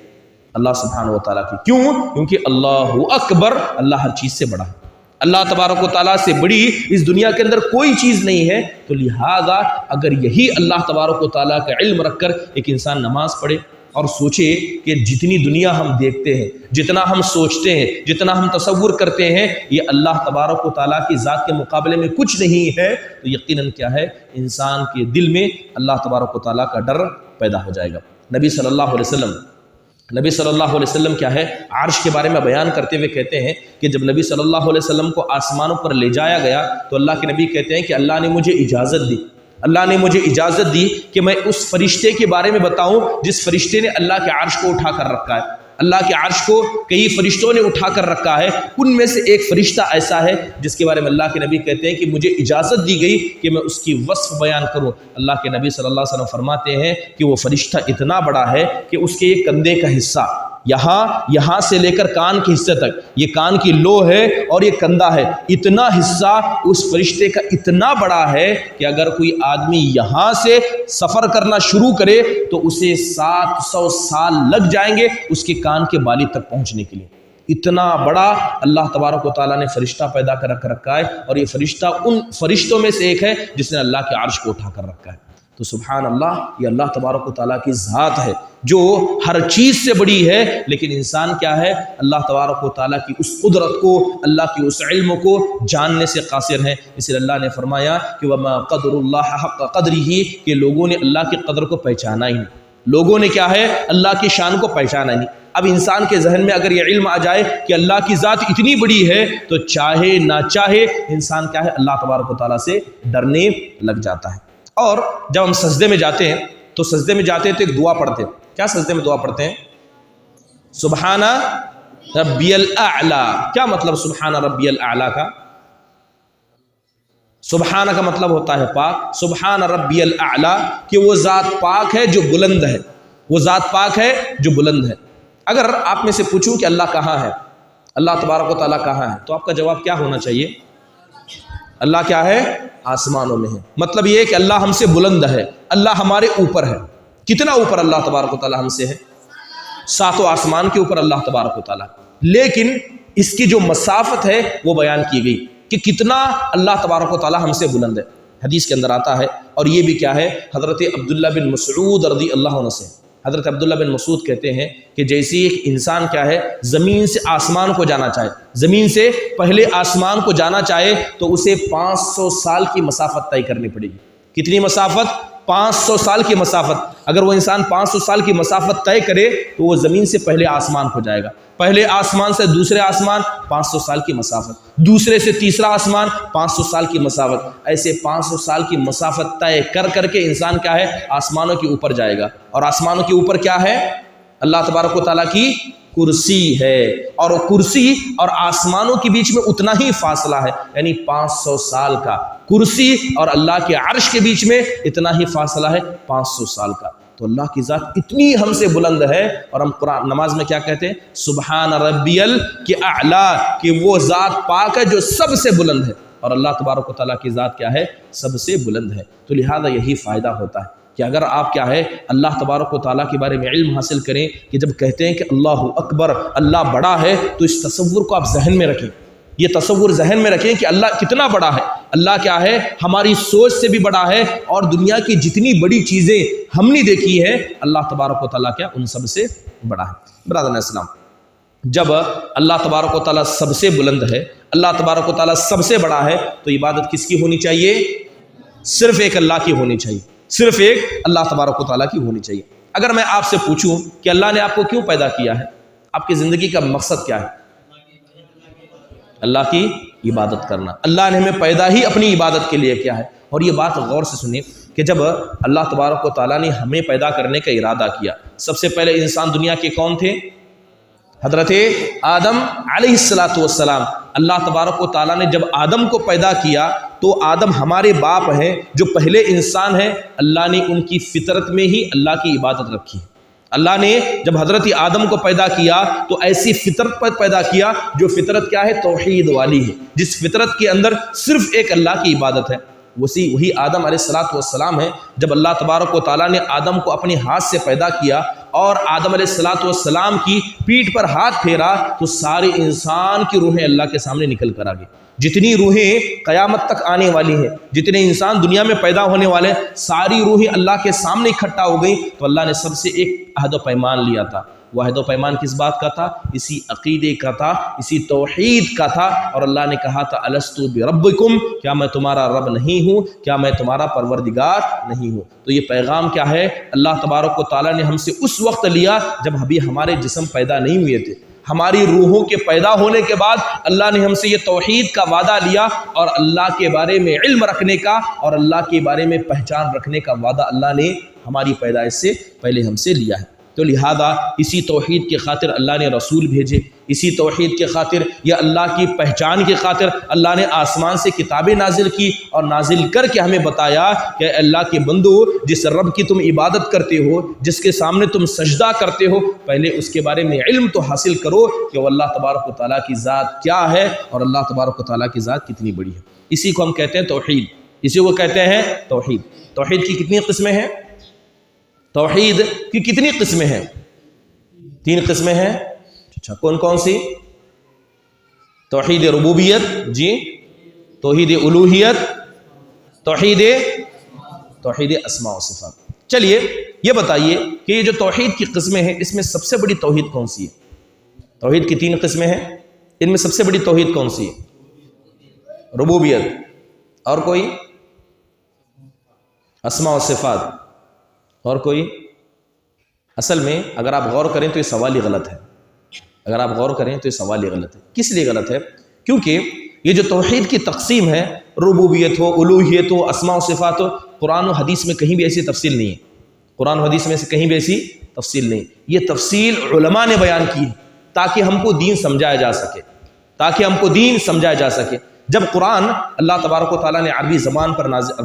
اللہ سبحانہ و تعالیٰ کی۔ کیوں؟ کیونکہ اللہ اکبر، اللہ ہر چیز سے بڑا ہے، اللہ تبارک و تعالیٰ سے بڑی اس دنیا کے اندر کوئی چیز نہیں ہے۔ تو لہذا اگر یہی اللہ تبارک و تعالیٰ کا علم رکھ کر ایک انسان نماز پڑھے اور سوچے کہ جتنی دنیا ہم دیکھتے ہیں، جتنا ہم سوچتے ہیں، جتنا ہم تصور کرتے ہیں، یہ اللہ تبارک و تعالیٰ کی ذات کے مقابلے میں کچھ نہیں ہے، تو یقیناً کیا ہے؟ انسان کے دل میں اللہ تبارک و تعالیٰ کا ڈر پیدا ہو جائے گا۔ نبی صلی اللہ علیہ وسلم کیا ہے؟ عرش کے بارے میں بیان کرتے ہوئے کہتے ہیں کہ جب نبی صلی اللہ علیہ وسلم کو آسمانوں پر لے جایا گیا تو اللہ کے نبی کہتے ہیں کہ اللہ نے مجھے اجازت دی کہ میں اس فرشتے کے بارے میں بتاؤں جس فرشتے نے اللہ کے عرش کو اٹھا کر رکھا ہے۔ اللہ کے عرش کو کئی فرشتوں نے اٹھا کر رکھا ہے، ان میں سے ایک فرشتہ ایسا ہے جس کے بارے میں اللہ کے نبی کہتے ہیں کہ مجھے اجازت دی گئی کہ میں اس کی وصف بیان کروں۔ اللہ کے نبی صلی اللہ علیہ وسلم فرماتے ہیں کہ وہ فرشتہ اتنا بڑا ہے کہ اس کے ایک کندھے کا حصہ یہاں سے لے کر کان کے حصے تک، یہ کان کی لو ہے اور یہ کندھا ہے، اتنا حصہ اس فرشتے کا اتنا بڑا ہے کہ اگر کوئی آدمی یہاں سے سفر کرنا شروع کرے تو اسے 700 سال لگ جائیں گے اس کے کان کے بالی تک پہنچنے کے لیے۔ اتنا بڑا اللہ تبارک و تعالیٰ نے فرشتہ پیدا کر رکھا ہے، اور یہ فرشتہ ان فرشتوں میں سے ایک ہے جس نے اللہ کے عرش کو اٹھا کر رکھا ہے۔ تو سبحان اللہ، یہ اللہ تبارک و تعالیٰ کی ذات ہے جو ہر چیز سے بڑی ہے، لیکن انسان کیا ہے؟ اللہ تبارک و تعالیٰ کی اس قدرت کو، اللہ کی اس علم کو جاننے سے قاصر ہے۔ اس لیے اللہ نے فرمایا کہ وَمَا قَدْرُ اللَّهَ حَقَّ قَدْرِهِ، کہ لوگوں نے اللہ کی قدر کو پہچانا ہی نہیں، لوگوں نے کیا ہے؟ اللہ کی شان کو پہچانا ہی نہیں۔ اب انسان کے ذہن میں اگر یہ علم آ جائے کہ اللہ کی ذات اتنی بڑی ہے تو چاہے نہ چاہے انسان کیا ہے؟ اللہ تبارک و تعالیٰ سے ڈرنے لگ جاتا ہے۔ اور جب ہم سجدے میں جاتے ہیں تو سجدے میں جاتے ہیں تو ایک دعا پڑھتے ہیں۔ کیا سجدے میں دعا پڑھتے ہیں؟ سبحان ربی الاعلیٰ۔ کیا مطلب سبحان ربی الاعلیٰ کا؟ سبحانہ کا مطلب ہوتا ہے پاک، سبحان ربی الاعلیٰ کہ وہ ذات پاک ہے جو بلند ہے، وہ ذات پاک ہے جو بلند ہے۔ اگر آپ میں سے پوچھوں کہ اللہ کہاں ہے، اللہ تبارک و تعالیٰ کہاں ہے، تو آپ کا جواب کیا ہونا چاہیے؟ اللہ کیا ہے؟ آسمانوں میں ہے۔ مطلب یہ ہے کہ اللہ ہم سے بلند ہے، اللہ ہمارے اوپر ہے۔ کتنا اوپر اللہ تبارک و تعالیٰ ہم سے ہے؟ 7 آسمان کے اوپر اللہ تبارک و تعالیٰ۔ لیکن اس کی جو مسافت ہے وہ بیان کی گئی کہ کتنا اللہ تبارک و تعالیٰ ہم سے بلند ہے، حدیث کے اندر آتا ہے۔ اور یہ بھی کیا ہے؟ حضرت عبداللہ بن مسعود رضی اللہ عنہ سے، حضرت عبداللہ بن مسعود کہتے ہیں کہ جیسے ایک انسان کیا ہے؟ زمین سے آسمان کو جانا چاہے، زمین سے پہلے آسمان کو جانا چاہے تو اسے 500 سال کی مسافت طے کرنی پڑے گی۔ کتنی مسافت؟ 500 سال کی مسافت۔ اگر وہ انسان 500 سال کی مسافت طے کرے تو وہ زمین سے پہلے آسمان کو جائے گا، پہلے آسمان سے دوسرے آسمان 500 سال کی مسافت، دوسرے سے تیسرا آسمان 500 سال کی مسافت، ایسے 500 سال کی مسافت طے کر کے انسان کیا ہے؟ آسمانوں کے اوپر جائے گا۔ اور آسمانوں کے اوپر کیا ہے؟ اللہ تبارک و تعالیٰ کی کرسی ہے، اور کرسی اور آسمانوں کے بیچ میں اتنا ہی فاصلہ ہے، یعنی 500 سال کا۔ کرسی اور اللہ کے عرش کے بیچ میں اتنا ہی فاصلہ ہے، 500 سال کا۔ تو اللہ کی ذات اتنی ہم سے بلند ہے، اور ہم قرآن نماز میں کیا کہتے ہیں؟ سبحان ربی الاعلیٰ، کہ وہ ذات پاک ہے جو سب سے بلند ہے، اور اللہ تبارک و تعالیٰ کی ذات کیا ہے؟ سب سے بلند ہے۔ تو لہذا یہی فائدہ ہوتا ہے کہ اگر آپ کیا ہے؟ اللہ تبارک و تعالیٰ کے بارے میں علم حاصل کریں کہ جب کہتے ہیں کہ اللہ اکبر، اللہ بڑا ہے، تو اس تصور کو آپ ذہن میں رکھیں، یہ تصور ذہن میں رکھیں کہ اللہ کتنا بڑا ہے۔ اللہ کیا ہے؟ ہماری سوچ سے بھی بڑا ہے، اور دنیا کی جتنی بڑی چیزیں ہم نے دیکھی ہے اللہ تبارک و تعالیٰ کیا؟ ان سب سے بڑا ہے۔ برادران اسلام، جب اللہ تبارک و تعالیٰ سب سے بلند ہے، اللہ تبارک و تعالیٰ سب سے بڑا ہے، تو عبادت کس کی ہونی چاہیے؟ صرف ایک اللہ کی ہونی چاہیے، صرف ایک اللہ تبارک و تعالیٰ کی ہونی چاہیے۔ اگر میں آپ سے پوچھوں کہ اللہ نے آپ کو کیوں پیدا کیا ہے، آپ کی زندگی کا مقصد کیا ہے؟ اللہ کی عبادت کرنا۔ اللہ نے ہمیں پیدا ہی اپنی عبادت کے لیے کیا ہے۔ اور یہ بات غور سے سنیں کہ جب اللہ تبارک و تعالیٰ نے ہمیں پیدا کرنے کا ارادہ کیا، سب سے پہلے انسان دنیا کے کون تھے؟ حضرت آدم علیہ الصلاۃ والسلام، اللہ تبارک و تعالیٰ نے جب آدم کو پیدا کیا تو آدم ہمارے باپ ہیں جو پہلے انسان ہیں، اللہ نے ان کی فطرت میں ہی اللہ کی عبادت رکھی ہے۔ اللہ نے جب حضرت آدم کو پیدا کیا تو ایسی فطرت پر پیدا کیا جو فطرت کیا ہے؟ توحید والی ہے، جس فطرت کے اندر صرف ایک اللہ کی عبادت ہے۔ وہی آدم علیہ الصلاۃ والسلام ہے۔ جب اللہ تبارک و تعالیٰ نے آدم کو اپنے ہاتھ سے پیدا کیا اور آدم علیہ الصلاۃ والسلام کی پیٹھ پر ہاتھ پھیرا تو سارے انسان کی روحیں اللہ کے سامنے نکل کر آ گئی۔ جتنی روحیں قیامت تک آنے والی ہیں، جتنے انسان دنیا میں پیدا ہونے والے، ساری روحیں اللہ کے سامنے اکٹھا ہو گئی۔ تو اللہ نے سب سے ایک عہد و پیمان لیا تھا۔ وہ عہد و پیمان کس بات کا تھا؟ اسی عقیدے کا تھا، اسی توحید کا تھا۔ اور اللہ نے کہا تھا الست بربکم، کیا میں تمہارا رب نہیں ہوں؟ کیا میں تمہارا پروردگار نہیں ہوں؟ تو یہ پیغام کیا ہے؟ اللہ تبارک و تعالیٰ نے ہم سے اس وقت لیا جب ابھی ہمارے جسم پیدا نہیں ہوئے تھے۔ ہماری روحوں کے پیدا ہونے کے بعد اللہ نے ہم سے یہ توحید کا وعدہ لیا اور اللہ کے بارے میں علم رکھنے کا اور اللہ کے بارے میں پہچان رکھنے کا وعدہ اللہ نے ہماری پیدائش سے پہلے ہم سے لیا ہے۔ تو لہذا اسی توحید کی خاطر اللہ نے رسول بھیجے، اسی توحید کے خاطر یا اللہ کی پہچان کی خاطر اللہ نے آسمان سے کتابیں نازل کی اور نازل کر کے ہمیں بتایا کہ اللہ کے بندو، جس رب کی تم عبادت کرتے ہو، جس کے سامنے تم سجدہ کرتے ہو، پہلے اس کے بارے میں علم تو حاصل کرو کہ وہ اللہ تبارک و تعالیٰ کی ذات کیا ہے اور اللہ تبارک و تعالیٰ کی ذات کتنی بڑی ہے۔ اسی کو ہم کہتے ہیں توحید، اسی کو کہتے ہیں توحید۔ توحید کی کتنی قسمیں ہیں؟ توحید کی کتنی قسمیں ہیں؟ 3 قسمیں ہیں۔ اچھا، کون کون سی؟ توحید ربوبیت، جی، توحید الوہیت، توحید اسماء و صفات۔ چلیے یہ بتائیے کہ یہ جو توحید کی قسمیں ہیں اس میں سب سے بڑی توحید کون سی ہے؟ توحید کی 3 قسمیں ہیں، ان میں سب سے بڑی توحید کون سی ہے؟ ربوبیت، اور کوئی؟ اسماء و صفات، اور کوئی؟ اصل میں اگر آپ غور کریں تو یہ سوال ہی غلط ہے۔ اگر آپ غور کریں تو یہ سوال ہی غلط ہے۔ کس لیے غلط ہے؟ کیونکہ یہ جو توحید کی تقسیم ہے، ربوبیت ہو، الوہیت ہو، اسماء و صفات ہو، قرآن و حدیث میں کہیں بھی ایسی تفصیل نہیں ہے۔ قرآن و حدیث میں سے کہیں بھی ایسی تفصیل نہیں۔ یہ تفصیل علماء نے بیان کی ہے تاکہ ہم کو دین سمجھایا جا سکے، تاکہ ہم کو دین سمجھایا جا سکے۔ جب قرآن اللہ تبارک و تعالیٰ نے عربی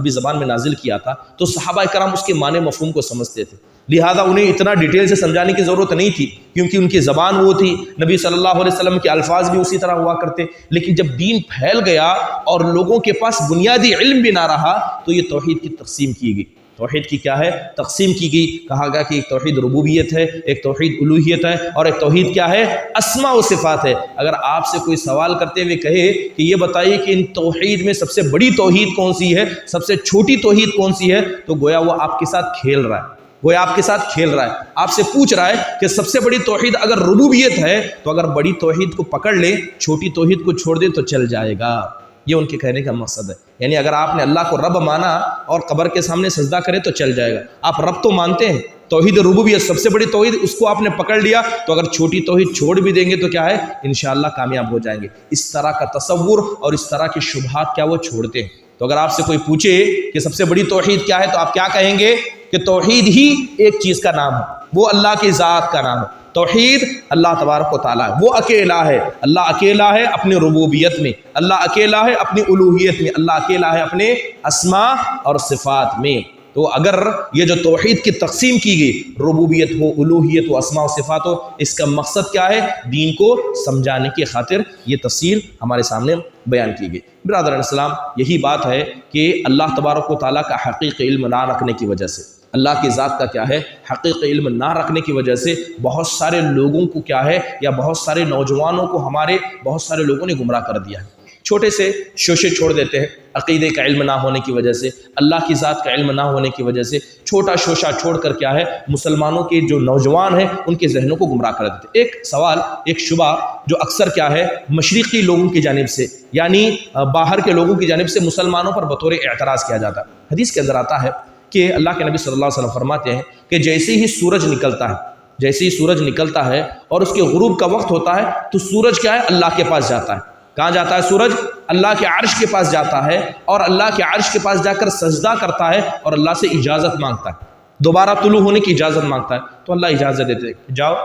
زبان میں نازل کیا تھا تو صحابہ کرام اس کے معنی مفہوم کو سمجھتے تھے، لہٰذا انہیں اتنا ڈیٹیل سے سمجھانے کی ضرورت نہیں تھی کیونکہ ان کی زبان وہ تھی، نبی صلی اللہ علیہ وسلم کے الفاظ بھی اسی طرح ہوا کرتے۔ لیکن جب دین پھیل گیا اور لوگوں کے پاس بنیادی علم بھی نہ رہا تو یہ توحید کی تقسیم کی گئی۔ توحید کی کیا ہے؟ تقسیم کی گئی۔ کہا گیا کہ ایک توحید ربوبیت ہے، ایک توحید الوہیت ہے، اور ایک توحید کیا ہے؟ اسماء و صفات ہے۔ اگر آپ سے کوئی سوال کرتے ہوئے کہے کہ یہ بتائیے کہ ان توحید میں سب سے بڑی توحید کون سی ہے، سب سے چھوٹی توحید کون سی ہے، تو گویا وہ آپ کے ساتھ کھیل رہا ہے، گویا آپ کے ساتھ کھیل رہا ہے، آپ سے پوچھ رہا ہے کہ سب سے بڑی توحید اگر ربوبیت ہے تو اگر بڑی توحید کو پکڑ لے، چھوٹی توحید کو چھوڑ دے تو چل جائے گا۔ یہ ان کے کہنے کا مقصد ہے۔ یعنی اگر آپ نے اللہ کو رب مانا اور قبر کے سامنے سجدہ کرے تو چل جائے گا۔ آپ رب تو مانتے ہیں، توحید ربوبیت سب سے بڑی توحید، اس کو آپ نے پکڑ لیا تو اگر چھوٹی توحید چھوڑ بھی دیں گے تو کیا ہے؟ انشاءاللہ کامیاب ہو جائیں گے۔ اس طرح کا تصور اور اس طرح کی شبہات کیا وہ چھوڑتے ہیں۔ تو اگر آپ سے کوئی پوچھے کہ سب سے بڑی توحید کیا ہے تو آپ کیا کہیں گے؟ کہ توحید ہی ایک چیز کا نام ہے، وہ اللہ کی ذات کا نام ہے۔ توحید اللہ تبارک و تعالیٰ ہے، وہ اکیلا ہے۔ اللہ اکیلا ہے اپنی ربوبیت میں، اللہ اکیلا ہے اپنی الوہیت میں، اللہ اکیلا ہے اپنے اسماء اور صفات میں۔ تو اگر یہ جو توحید کی تقسیم کی گئی، ربوبیت ہو، الوہیت ہو، اسماء و صفات ہو، اس کا مقصد کیا ہے؟ دین کو سمجھانے کی خاطر یہ تفصیل ہمارے سامنے بیان کی گئی۔ برادران اسلام، یہی بات ہے کہ اللہ تبارک و تعالیٰ کا حقیقی علم نہ رکھنے کی وجہ سے، اللہ کی ذات کا کیا ہے؟ حقیقی علم نہ رکھنے کی وجہ سے بہت سارے لوگوں کو کیا ہے، یا بہت سارے نوجوانوں کو ہمارے بہت سارے لوگوں نے گمراہ کر دیا ہے۔ چھوٹے سے شوشے چھوڑ دیتے ہیں، عقیدے کا علم نہ ہونے کی وجہ سے، اللہ کی ذات کا علم نہ ہونے کی وجہ سے چھوٹا شوشہ چھوڑ کر کیا ہے، مسلمانوں کے جو نوجوان ہیں ان کے ذہنوں کو گمراہ کر دیتے ہیں۔ ایک سوال، ایک شبہ جو اکثر کیا ہے، مشرقی لوگوں کی جانب سے، یعنی باہر کے لوگوں کی جانب سے مسلمانوں پر بطور اعتراض کیا جاتا ہے۔ حدیث کے اندر آتا ہے کہ اللہ کے نبی صلی اللہ علیہ وسلم فرماتے ہیں کہ جیسے ہی سورج نکلتا ہے، جیسے ہی سورج نکلتا ہے اور اس کے غروب کا وقت ہوتا ہے تو سورج کیا ہے؟ اللہ کے پاس جاتا ہے۔ کہاں جاتا ہے سورج؟ اللہ کے عرش کے پاس جاتا ہے، اور اللہ کے عرش کے پاس جا کر سجدہ کرتا ہے اور اللہ سے اجازت مانگتا ہے، دوبارہ طلوع ہونے کی اجازت مانگتا ہے۔ تو اللہ اجازت دیتے ہیں، جاؤ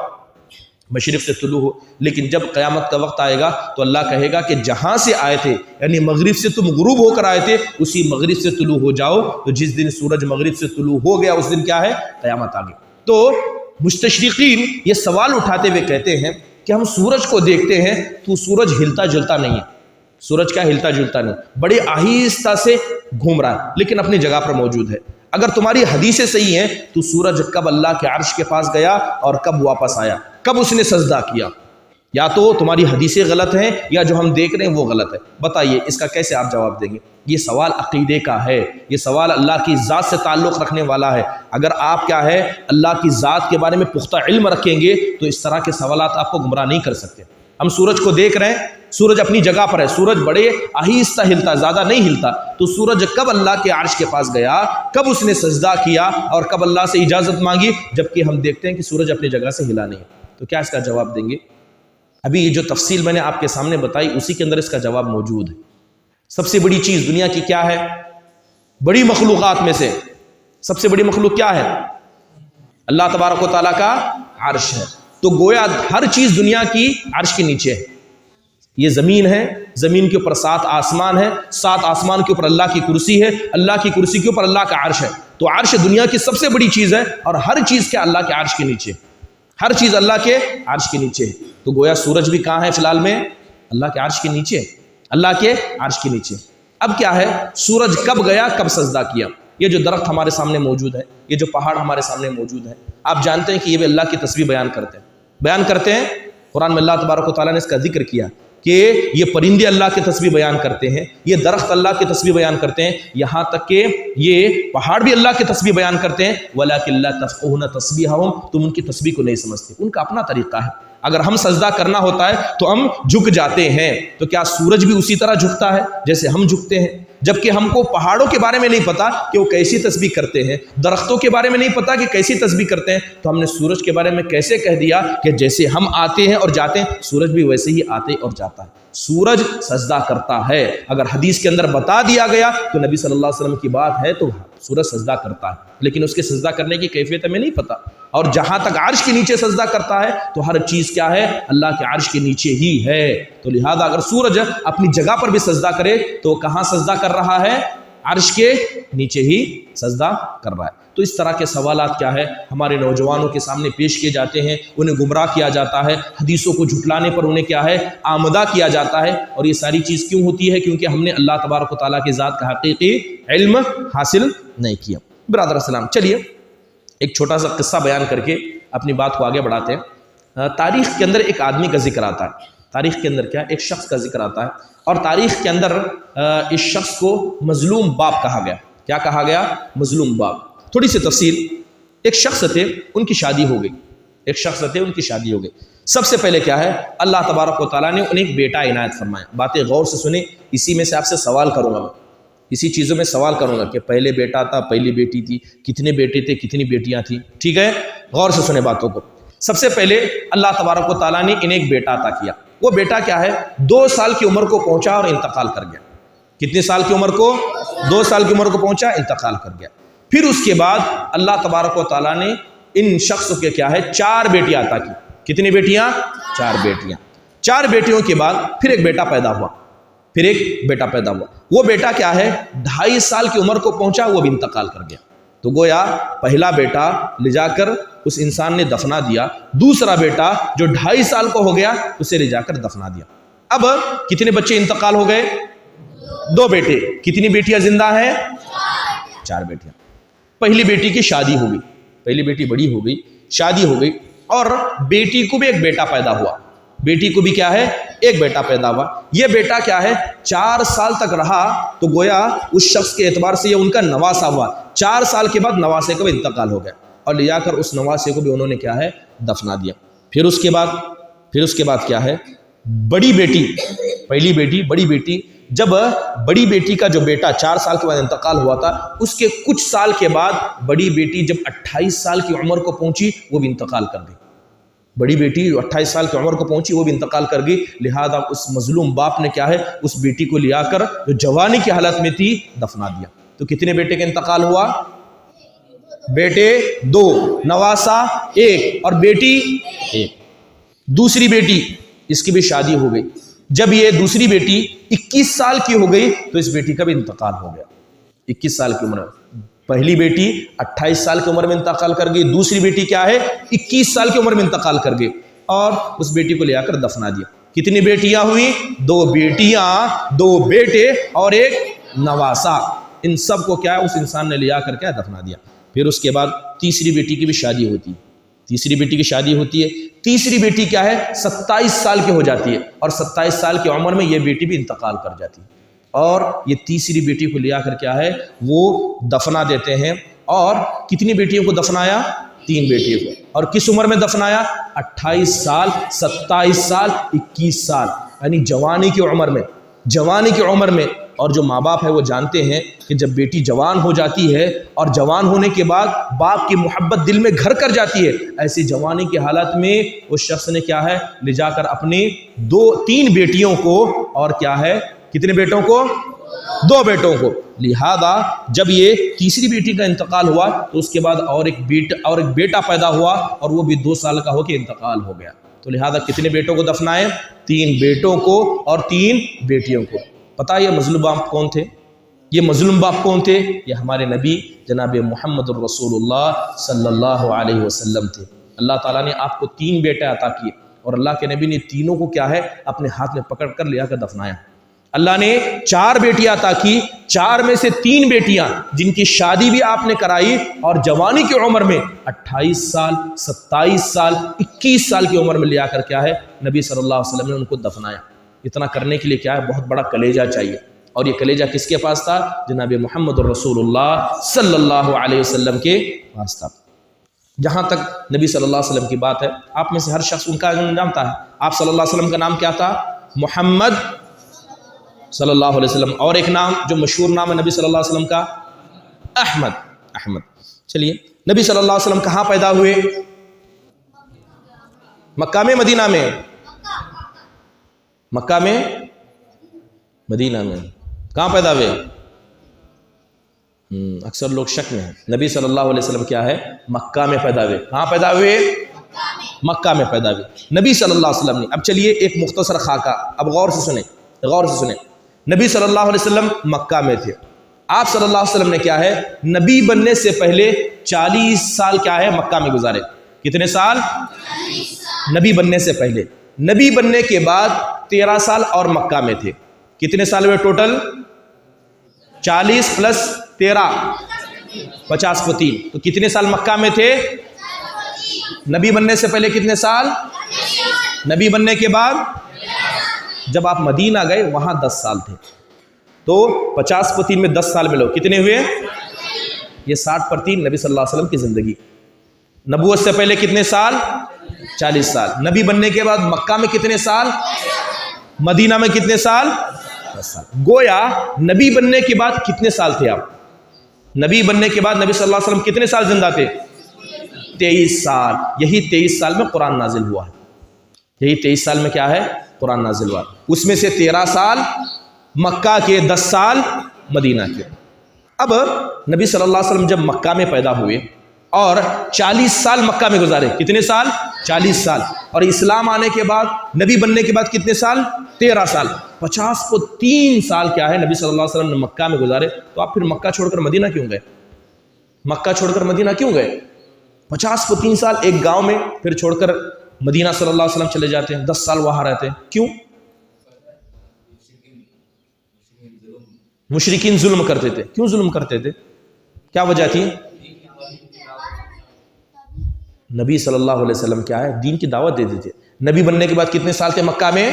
مشرق سے طلوع ہو، لیکن جب قیامت کا وقت آئے گا تو اللہ کہے گا کہ جہاں سے آئے تھے، یعنی مغرب سے تم غروب ہو کر آئے تھے، اسی مغرب سے طلوع ہو جاؤ۔ تو جس دن سورج مغرب سے طلوع ہو گیا اس دن کیا ہے؟ قیامت آ گئی۔ تو مستشرقین یہ سوال اٹھاتے ہوئے کہتے ہیں کہ ہم سورج کو دیکھتے ہیں تو سورج ہلتا جلتا نہیں ہے، سورج کیا ہلتا جلتا نہیں، بڑے آہستہ سے گھوم رہا ہے لیکن اپنی جگہ پر موجود ہے۔ اگر تمہاری حدیثیں صحیح ہیں تو سورج کب اللہ کے عرش کے پاس گیا اور کب واپس آیا، کب اس نے سجدہ کیا؟ یا تو تمہاری حدیثیں غلط ہیں یا جو ہم دیکھ رہے ہیں وہ غلط ہے۔ بتائیے اس کا کیسے آپ جواب دیں گے؟ یہ سوال عقیدے کا ہے، یہ سوال اللہ کی ذات سے تعلق رکھنے والا ہے۔ اگر آپ کیا ہے اللہ کی ذات کے بارے میں پختہ علم رکھیں گے تو اس طرح کے سوالات آپ کو گمراہ نہیں کر سکتے۔ ہم سورج کو دیکھ رہے ہیں، سورج اپنی جگہ پر ہے، سورج بڑے آہستہ ہلتا، زیادہ نہیں ہلتا، تو سورج کب اللہ کے عرش کے پاس گیا، کب اس نے سجدہ کیا اور کب اللہ سے اجازت مانگی، جبکہ ہم دیکھتے ہیں کہ سورج اپنی جگہ سے ہلا نہیں؟ تو کیا اس کا جواب دیں گے؟ ابھی یہ جو تفصیل میں نے آپ کے سامنے بتائی اسی کے اندر اس کا جواب موجود ہے۔ سب سے بڑی چیز دنیا کی کیا ہے؟ بڑی مخلوقات میں سے سب سے بڑی مخلوق کیا ہے؟ اللہ تبارک و تعالیٰ کا عرش ہے۔ تو گویا ہر چیز دنیا کی عرش کے نیچے ہے۔ یہ زمین ہے، زمین کے اوپر 7 آسمان ہے، 7 آسمان کے اوپر اللہ کی کرسی ہے، اللہ کی کرسی کے اوپر اللہ کا عرش ہے۔ تو عرش دنیا کی سب سے بڑی چیز ہے اور ہر چیز کیا اللہ کے عرش کے نیچے، ہر چیز اللہ کے عرش کے نیچے ہے۔ تو گویا سورج بھی کہاں ہے فی الحال میں؟ اللہ کے عرش کے نیچے، اللہ کے عرش کے نیچے۔ اب کیا ہے؟ سورج کب گیا، کب سجدہ کیا؟ یہ جو درخت ہمارے سامنے موجود ہے، یہ جو پہاڑ ہمارے سامنے موجود ہے، آپ جانتے ہیں کہ یہ بھی اللہ کی تسبیح بیان کرتے ہیں۔ قرآن میں اللہ تبارک و تعالیٰ نے اس کا ذکر کیا کہ یہ پرندے اللہ کی تسبیح بیان کرتے ہیں، یہ درخت اللہ کی تسبیح بیان کرتے ہیں، یہاں تک کہ یہ پہاڑ بھی اللہ کی تسبیح بیان کرتے ہیں۔ وَلَٰكِن لَا تَفْقَهُونَ تَسْبِيحَهُمْ، تم ان کی تسبیح کو نہیں سمجھتے، ان کا اپنا طریقہ ہے۔ اگر ہم سجدہ کرنا ہوتا ہے تو ہم جھک جاتے ہیں، تو کیا سورج بھی اسی طرح جھکتا ہے جیسے ہم جھکتے ہیں؟ جبکہ ہم کو پہاڑوں کے بارے میں نہیں پتا کہ وہ کیسی تسبیح کرتے ہیں، درختوں کے بارے میں نہیں پتا کہ کیسی تسبیح کرتے ہیں، تو ہم نے سورج کے بارے میں کیسے کہہ دیا کہ جیسے ہم آتے ہیں اور جاتے ہیں سورج بھی ویسے ہی آتے اور جاتا ہے۔ سورج سجدہ کرتا ہے، اگر حدیث کے اندر بتا دیا گیا تو نبی صلی اللہ علیہ وسلم کی بات ہے تو سورج سجدہ کرتا ہے، لیکن اس کے سجدہ کرنے کی کیفیت ہمیں نہیں پتا۔ اور جہاں تک عرش کے نیچے سجدہ کرتا ہے تو ہر چیز کیا ہے؟ اللہ کے عرش کے نیچے ہی ہے۔ تو لہذا اگر سورج اپنی جگہ پر بھی سجدہ کرے تو کہاں سجدہ کر رہا ہے؟ عرش کے نیچے ہی سجدہ کر رہا ہے۔ تو اس طرح کے سوالات کیا ہے ہمارے نوجوانوں کے سامنے پیش کیے جاتے ہیں، انہیں گمراہ کیا جاتا ہے، حدیثوں کو جھٹلانے پر انہیں کیا ہے آمدہ کیا جاتا ہے۔ اور یہ ساری چیز کیوں ہوتی ہے؟ کیونکہ ہم نے اللہ تبارک و تعالیٰ کی ذات کا حقیقی علم حاصل نہیں کیا۔ برادر السلام، چلیے ایک چھوٹا سا قصہ بیان کر کے اپنی بات کو آگے بڑھاتے ہیں۔ تاریخ کے اندر ایک آدمی کا ذکر آتا ہے، تاریخ کے اندر کیا ایک شخص کا ذکر آتا ہے، اور تاریخ کے اندر اس شخص کو مظلوم باپ کہا گیا۔ کیا کہا گیا؟ مظلوم باپ۔ تھوڑی سی تفصیل، ایک شخص تھے ان کی شادی ہو گئی، سب سے پہلے کیا ہے اللہ تبارک و تعالیٰ نے انہیں ایک بیٹا عنایت فرمایا۔ باتیں غور سے سنیں، اسی میں سے آپ سے سوال کروں گا، اسی چیزوں میں سوال کروں گا کہ پہلے بیٹا تھا، پہلی بیٹی تھی، کتنے بیٹے تھے، کتنی بیٹیاں تھیں، ٹھیک ہے؟ غور سے سنیں باتوں کو۔ سب سے پہلے اللہ تبارک و تعالیٰ نے انہیں ایک بیٹا عطا کیا۔ وہ بیٹا کیا ہے 2 سال کی عمر کو پہنچا اور انتقال کر گیا۔ کتنے سال کی عمر کو؟ 2 سال کی عمر کو پہنچا، انتقال کر گیا۔ پھر اس کے بعد اللہ تبارک و تعالیٰ نے ان شخص کے کیا ہے 4 بیٹیاں عطا کی۔ کتنی بیٹیاں؟ 4 بیٹیاں۔ 4 بیٹیوں کے بعد پھر ایک بیٹا پیدا ہوا، وہ بیٹا کیا ہے 2.5 سال کی عمر کو پہنچا، وہ بھی انتقال کر گیا۔ تو گویا پہلا بیٹا لے جا کر اس انسان نے دفنا دیا، دوسرا بیٹا جو 2.5 سال کو ہو گیا اسے لے جا کر دفنا دیا۔ اب کتنے بچے انتقال ہو گئے؟ 2 بیٹے۔ کتنی بیٹیاں زندہ ہیں؟ 4 بیٹیاں۔ پہلی بیٹی کی شادی ہو گئی، پہلی بیٹی بڑی ہو گئی، شادی ہو گئی، اور بیٹی کو بھی ایک بیٹا پیدا ہوا، بیٹی کو بھی کیا ہے ایک بیٹا پیدا ہوا۔ یہ بیٹا کیا ہے 4 سال تک رہا، تو گویا اس شخص کے اعتبار سے یہ ان کا نواسا ہوا۔ 4 سال کے بعد نواسے کا بھی انتقال ہو گیا، اور لے جا کر اس نواسے کو بھی انہوں نے کیا ہے دفنا دیا۔ پھر اس کے بعد کیا ہے بڑی بیٹی، پہلی بیٹی، بڑی بیٹی، جب بڑی بیٹی کا جو بیٹا 4 سال کے بعد انتقال ہوا تھا، اس کے کچھ سال کے بعد بڑی بیٹی جب 28 سال کی عمر کو پہنچی وہ بھی انتقال کر گئی۔ بڑی بیٹی 28 سال کی عمر کو پہنچی وہ بھی انتقال کر گئی، لہذا اس مظلوم باپ نے کیا ہے اس بیٹی کو لیا کر جو جوانی کی حالت میں تھی دفنا دیا۔ تو کتنے بیٹے کا انتقال ہوا؟ بیٹے 2، نواسا 1 اور بیٹی 1۔ دوسری بیٹی اس کی بھی شادی ہو گئی. جب یہ دوسری بیٹی 21 سال کی ہو گئی تو اس بیٹی کا بھی انتقال ہو گیا. 21 سال کی عمر میں پہلی بیٹی 28 سال کی عمر میں انتقال کر گئی, دوسری بیٹی کیا ہے 21 سال کی عمر میں انتقال کر گئی, اور اس بیٹی کو لے آ کر دفنا دیا. کتنی بیٹیاں ہوئی؟ 2 بیٹیاں, 2 بیٹے اور ایک نواسا. ان سب کو کیا ہے اس انسان نے لے آ کر کیا دفنا دیا. پھر اس کے بعد تیسری بیٹی کی بھی شادی ہوتی ہے. تیسری بیٹی کی شادی ہوتی ہے. تیسری بیٹی کیا ہے 27 سال کی ہو جاتی ہے, اور 27 سال کی عمر میں یہ بیٹی بھی انتقال کر جاتی ہے. اور یہ تیسری بیٹی کو لے آ کر کیا ہے وہ دفنا دیتے ہیں. اور کتنی بیٹیوں کو دفنایا؟ 3 بیٹیوں کو. اور کس عمر میں دفنایا؟ 28 سال, 27 سال, 21 سال, یعنی جوانی کی عمر میں. جوانی کی عمر میں. اور جو ماں باپ ہے وہ جانتے ہیں کہ جب بیٹی جوان ہو جاتی ہے اور جوان ہونے کے بعد باپ کی محبت دل میں گھر کر جاتی ہے, ایسی جوانی کی حالت میں اس شخص نے کیا ہے لے جا کر اپنی 3 بیٹیوں کو, اور کیا ہے کتنے بیٹوں کو؟ 2 بیٹوں کو. لہذا جب یہ تیسری بیٹی کا انتقال ہوا تو اس کے بعد اور ایک بیٹا پیدا ہوا, اور وہ بھی 2 سال کا ہو کے انتقال ہو گیا. تو لہذا کتنے بیٹوں کو دفنائے؟ 3 بیٹوں کو اور 3 بیٹیوں کو. پتا یہ مظلوم باپ کون تھے؟ یہ مظلوم باپ کون تھے؟ یہ ہمارے نبی جناب محمد الرسول اللہ صلی اللہ علیہ وسلم تھے. اللہ تعالیٰ نے آپ کو 3 بیٹے عطا کیے, اور اللہ کے نبی نے تینوں کو کیا ہے اپنے ہاتھ میں پکڑ کر لے آ کر دفنایا. اللہ نے 4 بیٹیاں عطا کی, 4 میں سے 3 بیٹیاں جن کی شادی بھی آپ نے کرائی, اور جوانی کی عمر میں 28 سال, 27 سال, 21 سال کی عمر میں لے آ کر کیا ہے نبی صلی اللہ علیہ وسلم نے ان کو دفنایا. اتنا کرنے کے لیے کیا ہے بہت بڑا کلیجہ چاہیے, اور یہ کلیجہ کس کے پاس تھا؟ جناب محمد الرسول اللہ صلی اللہ علیہ وسلم کے پاس تھا. جہاں تک نبی صلی اللہ علیہ وسلم کی بات ہے, آپ میں سے ہر شخص ان کا نام جانتا ہے. آپ صلی اللہ علیہ وسلم کا نام کیا تھا؟ محمد صلی اللہ علیہ وسلم. اور ایک نام جو مشہور نام ہے نبی صلی اللہ علیہ وسلم کا, احمد. چلیے, نبی صلی اللہ علیہ وسلم کہاں پیدا ہوئے؟ مکہ میں, مدینہ میں؟ مکہ میں, مدینہ میں. کہاں پیدا ہوئے؟ اکثر لوگ شک میں ہیں. نبی صلی اللہ علیہ وسلم کیا ہے مکہ میں پیدا ہوئے. کہاں پیدا ہوئے؟ مکہ میں پیدا ہوئے نبی صلی اللہ علیہ وسلم نے. اب چلیے ایک مختصر خاکہ, اب غور سے سنیں. نبی صلی اللہ علیہ وسلم مکہ میں تھے. آپ صلی اللہ علیہ وسلم نے کیا ہے نبی بننے سے پہلے 40 سال کیا ہے مکہ میں گزارے. کتنے سال؟ نبی بننے سے پہلے. نبی بننے کے بعد 13 سال اور مکہ میں تھے. کتنے سال ہوئے ٹوٹل؟ 40 پلس 13 50 کو 3, تو کتنے سال مکہ میں تھے؟ نبی بننے سے پہلے کتنے سال؟ نبی بننے کے بعد جب آپ مدینہ گئے وہاں 10 سال تھے. تو 50 کو 3 میں 10 سال ملو, کتنے ہوئے؟ یہ 60 پر 3 نبی صلی اللہ علیہ وسلم کی زندگی. نبوت سے پہلے کتنے سال؟ 40 سال. نبی بننے کے بعد مکہ میں کتنے سال؟ مدینہ میں کتنے سال؟ 10 سال. گویا نبی بننے کے بعد کتنے سال تھے آپ؟ نبی بننے کے بعد نبی صلی اللہ علیہ وسلم کتنے سال زندہ تھے؟ 23 سال. یہی 23 سال میں قرآن نازل ہوا ہے. یہی 23 سال میں کیا ہے قرآن نازل ہوا. اس میں سے 13 سال مکہ کے, 10 سال مدینہ کے. اب نبی صلی اللہ علیہ وسلم جب مکہ میں پیدا ہوئے اور 40 سال مکہ میں گزارے. کتنے سال؟ 40 سال. اور اسلام آنے کے بعد نبی بننے کے بعد کتنے سال؟ 13 سال. 50 کو 3 سال کیا ہے نبی صلی اللہ علیہ وسلم نے مکہ میں گزارے. تو آپ پھر مکہ چھوڑ کر مدینہ کیوں گئے؟ مکہ چھوڑ کر مدینہ کیوں گئے؟ 50 کو 3 سال ایک گاؤں میں, پھر چھوڑ کر مدینہ صلی اللہ علیہ وسلم چلے جاتے ہیں, 10 سال وہاں رہتے ہیں. کیوں؟ مشرکین ظلم کرتے تھے. کیوں ظلم کرتے تھے؟ کیا وجہ تھی؟ نبی صلی اللہ علیہ وسلم کیا ہے دین کی دعوت دیتے تھے. نبی بننے کے بعد کتنے سال تھے مکہ میں؟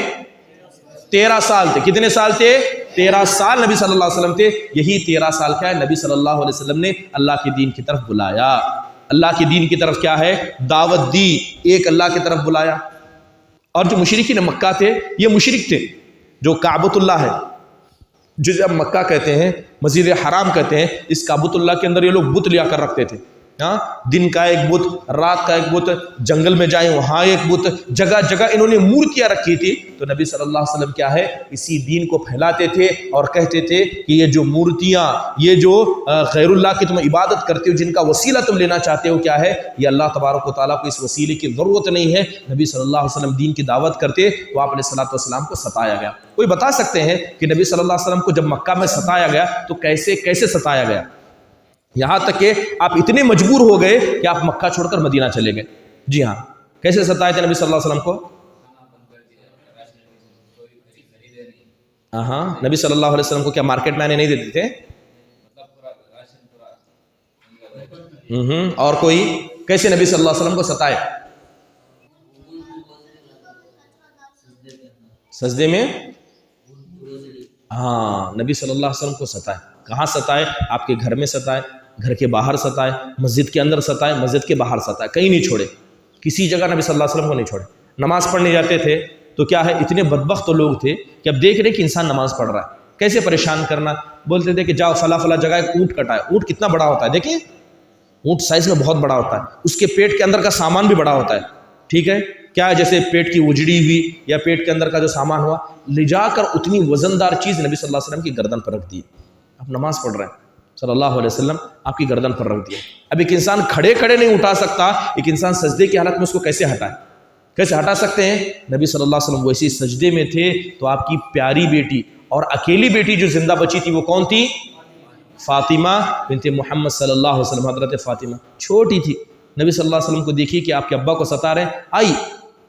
13 سال تھے. کتنے سال تھے؟ 13 سال نبی صلی اللہ علیہ وسلم تھے. یہی 13 سال کا ہے نبی صلی اللہ علیہ وسلم نے اللہ کے دین کی طرف بلایا. اللہ کے دین کی طرف کیا ہے دعوت دی, ایک اللہ کی طرف بلایا. اور جو مشرکین مکہ تھے یہ مشرک تھے. جو کعبۃ اللہ ہے, جو جب مکہ کہتے ہیں, مسجد حرام کہتے ہیں, اس کعبۃ اللہ کے اندر یہ لوگ بت لیا کر رکھتے تھے. ہاں دن کا ایک بت، رات کا ایک بت، جنگل میں جائیں وہاں ایک بت، جگہ جگہ انہوں نے مورتیاں رکھی تھی. تو نبی صلی اللہ علیہ وسلم کیا ہے اسی دین کو پھیلاتے تھے اور کہتے تھے کہ یہ جو مورتیاں، یہ جو غیر اللہ کی تم عبادت کرتے ہو، جن کا وسیلہ تم لینا چاہتے ہو، کیا ہے یہ اللہ تبارک و تعالیٰ کو اس وسیلے کی ضرورت نہیں ہے. نبی صلی اللہ علیہ وسلم دین کی دعوت کرتے تو آپ علیہ الصلوۃ والسلام کو ستایا گیا. کوئی بتا سکتے ہیں کہ نبی صلی اللہ علیہ وسلم کو جب مکہ میں ستایا گیا تو کیسے ستایا گیا؟ یہاں تک کہ آپ اتنے مجبور ہو گئے کہ آپ مکہ چھوڑ کر مدینہ چلے گئے. جی ہاں، کیسے ستائے تھے نبی صلی اللہ علیہ وسلم کو؟ ہاں، نبی صلی اللہ علیہ وسلم کو کیا مارکیٹ میں آنے نہیں دیتے تھے؟ اور کوئی کیسے نبی صلی اللہ علیہ وسلم کو ستائے؟ سجدے میں. ہاں، نبی صلی اللہ علیہ وسلم کو ستائے. کہاں ستائے؟ آپ کے گھر میں ستائے، گھر کے باہر ستائے، مسجد کے اندر ستائے، مسجد کے باہر ستائے، کہیں نہیں چھوڑے. کسی جگہ نبی صلی اللہ علیہ وسلم کو نہیں چھوڑے. نماز پڑھنے جاتے تھے تو کیا ہے اتنے بدبخت لوگ تھے کہ اب دیکھ رہے کہ انسان نماز پڑھ رہا ہے، کیسے پریشان کرنا. بولتے تھے کہ جاؤ فلاں جگہ ایک اونٹ کٹائے. اونٹ کتنا بڑا ہوتا ہے دیکھیں، اونٹ سائز میں بہت بڑا ہوتا ہے، اس کے پیٹ کے اندر کا سامان بھی بڑا ہوتا ہے. ٹھیک ہے، کیا ہے جیسے پیٹ کی اجڑی ہوئی یا پیٹ کے اندر کا جو سامان ہوا، لے جا کر اتنی وزندار چیز نبی صلی اللہ علیہ وسلم کی گردن پر رکھ دی. آپ نماز پڑھ رہے ہیں، صلی اللہ علیہ وسلم آپ کی گردن پر رکھ دیا. اب ایک انسان کھڑے نہیں اٹھا سکتا، ایک انسان سجدے کی حالت میں اس کو کیسے ہٹائے؟ کیسے ہٹا سکتے ہیں؟ نبی صلی اللہ علیہ وسلم ویسے سجدے میں تھے تو آپ کی پیاری بیٹی اور اکیلی بیٹی جو زندہ بچی تھی وہ کون تھی؟ فاطمہ بنت محمد صلی اللہ علیہ وسلم. حضرت فاطمہ چھوٹی تھی. نبی صلی اللہ علیہ وسلم کو دیکھی کہ آپ کے ابا کو ستا رہے، آئی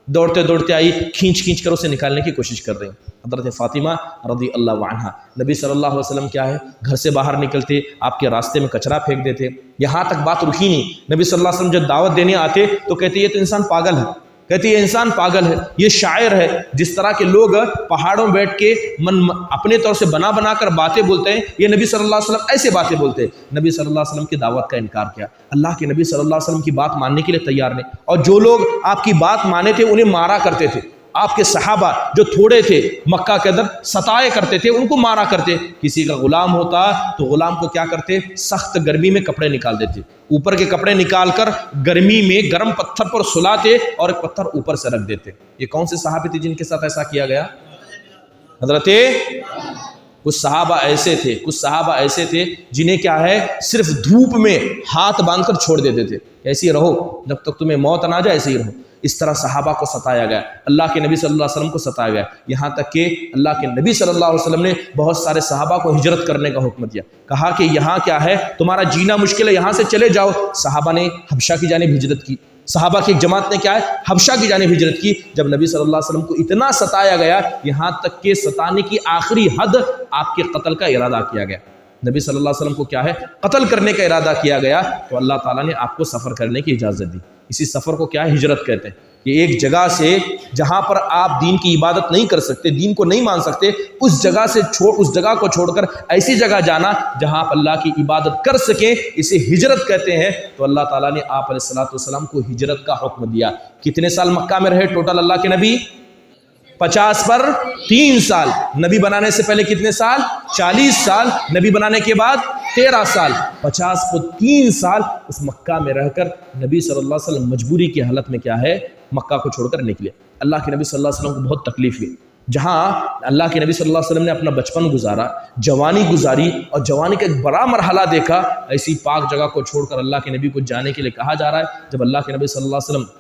دوڑتے آئی، کھینچ کر اسے نکالنے کی کوشش کر رہی ہیں. حضرت فاطمہ رضی اللہ عنہا. نبی صلی اللہ علیہ وسلم کیا ہے گھر سے باہر نکلتے، آپ کے راستے میں کچرا پھینک دیتے. یہاں تک بات رکی نہیں. نبی صلی اللہ علیہ وسلم جب دعوت دینے آتے تو کہتے یہ تو انسان پاگل ہے، کہتے یہ انسان پاگل ہے، یہ شاعر ہے. جس طرح کے لوگ پہاڑوں میں بیٹھ کے اپنے طور سے بنا کر باتیں بولتے ہیں، یہ نبی صلی اللہ علیہ وسلم ایسے باتیں بولتے ہیں. نبی صلی اللہ علیہ وسلم کی دعوت کا انکار کیا. اللہ کے نبی صلی اللہ علیہ وسلم کی بات ماننے کے لیے تیار نہیں. اور جو لوگ آپ کی بات مانے تھے انہیں مارا کرتے تھے. آپ کے صحابہ جو تھوڑے تھے مکہ کے اندر ستائے کرتے تھے، ان کو مارا کرتے. کسی کا غلام ہوتا تو غلام کو کیا کرتے؟ سخت گرمی میں کپڑے نکال دیتے، اوپر کے کپڑے نکال کر گرمی میں گرم پتھر پر سلاتے اور ایک پتھر اوپر سے رکھ دیتے. یہ کون سے صحابی تھے جن کے ساتھ ایسا کیا گیا؟ حضرت کچھ صحابہ ایسے تھے جنہیں کیا ہے صرف دھوپ میں ہاتھ باندھ کر چھوڑ دیتے تھے، ایسے ہی رہو جب تک تمہیں موت نہ جائے، ایسے ہی رہو. اس طرح صحابہ کو ستایا گیا، اللہ کے نبی صلی اللہ علیہ وسلم کو ستایا گیا. یہاں تک کہ اللہ کے نبی صلی اللہ علیہ وسلم نے بہت سارے صحابہ کو ہجرت کرنے کا حکم دیا. کہا کہ یہاں کیا ہے تمہارا جینا مشکل ہے، یہاں سے چلے جاؤ. صحابہ نے حبشہ کی جانب ہجرت کی. صحابہ کی ایک جماعت نے کیا ہے حبشہ کی جانب ہجرت کی. جب نبی صلی اللہ علیہ وسلم کو اتنا ستایا گیا، یہاں تک کہ ستانے کی آخری حد آپ کے قتل کا ارادہ کیا گیا. نبی صلی اللہ علیہ وسلم کو کیا ہے قتل کرنے کا ارادہ کیا گیا، تو اللہ تعالیٰ نے آپ کو سفر کرنے کی اجازت دی. اسی سفر کو کیا ہے ہجرت کہتے ہیں. کہ ایک جگہ سے جہاں پر آپ دین کی عبادت نہیں کر سکتے، دین کو نہیں مان سکتے، اس جگہ کو چھوڑ کر ایسی جگہ جانا جہاں آپ اللہ کی عبادت کر سکیں، اسے ہجرت کہتے ہیں. تو اللہ تعالیٰ نے آپ علیہ الصلوۃ والسلام کو ہجرت کا حکم دیا. کتنے سال مکہ میں رہے ٹوٹل اللہ کے نبی؟ 50 پر 3 سال. نبی بنانے سے پہلے کتنے سال؟ 40 سال. نبی بنانے کے بعد 13 سال. 50 کو 3 سال اس مکہ میں رہ کر نبی صلی اللہ علیہ وسلم مجبوری کی حالت میں کیا ہے مکہ کو چھوڑ کر نکلے. اللہ کے نبی صلی اللہ علیہ وسلم کو بہت تکلیف ہوئی. جہاں اللہ کے نبی صلی اللہ علیہ وسلم نے اپنا بچپن گزارا، جوانی گزاری اور جوانی کا ایک بڑا مرحلہ دیکھا، ایسی پاک جگہ کو چھوڑ کر اللہ کے نبی کو جانے کے لیے کہا جا رہا ہے. جب اللہ کے نبی صلی اللہ علیہ وسلم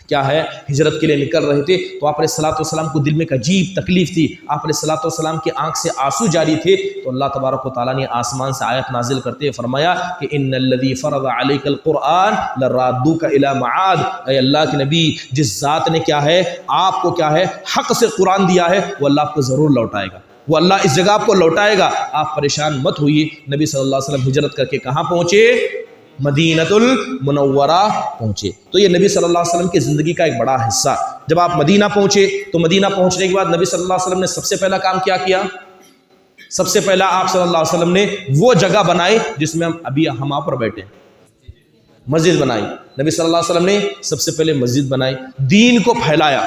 کیا ہے ہجرت کے لیے نکل رہے تھے تو آپ علیہ الصلوۃ والسلام کو دل میں ایک عجیب تکلیف تھی. آپ علیہ الصلوۃ والسلام کی آنکھ سے آنسو جاری تھے. تو اللہ تبارک و تعالیٰ نے آسمان سے آیت نازل کرتے فرمایا کہ ان الذی فرض علیک القرآن لرادوک الی معاد. اے اللہ کے نبی، جس ذات نے کیا ہے آپ کو کیا ہے حق سے قرآن دیا ہے، وہ اللہ آپ کو ضرور لوٹائے گا، وہ اللہ اس جگہ آپ کو لوٹائے گا. آپ پریشان مت ہوئیے. نبی صلی اللہ علیہ وسلم ہجرت کر کے کہاں پہنچے؟ مدینۃ المنورہ پہنچے. تو یہ نبی صلی اللہ علیہ وسلم کی زندگی کا ایک بڑا حصہ. جب آپ مدینہ پہنچے تو مدینہ پہنچنے کے بعد نبی صلی اللہ علیہ وسلم نے سب سے پہلا کام کیا؟ سب سے پہلا آپ صلی اللہ علیہ وسلم نے وہ جگہ بنائی جس میں ہم آپ پر بیٹھے، مسجد بنائی. نبی صلی اللہ علیہ وسلم نے سب سے پہلے مسجد بنائی، دین کو پھیلایا.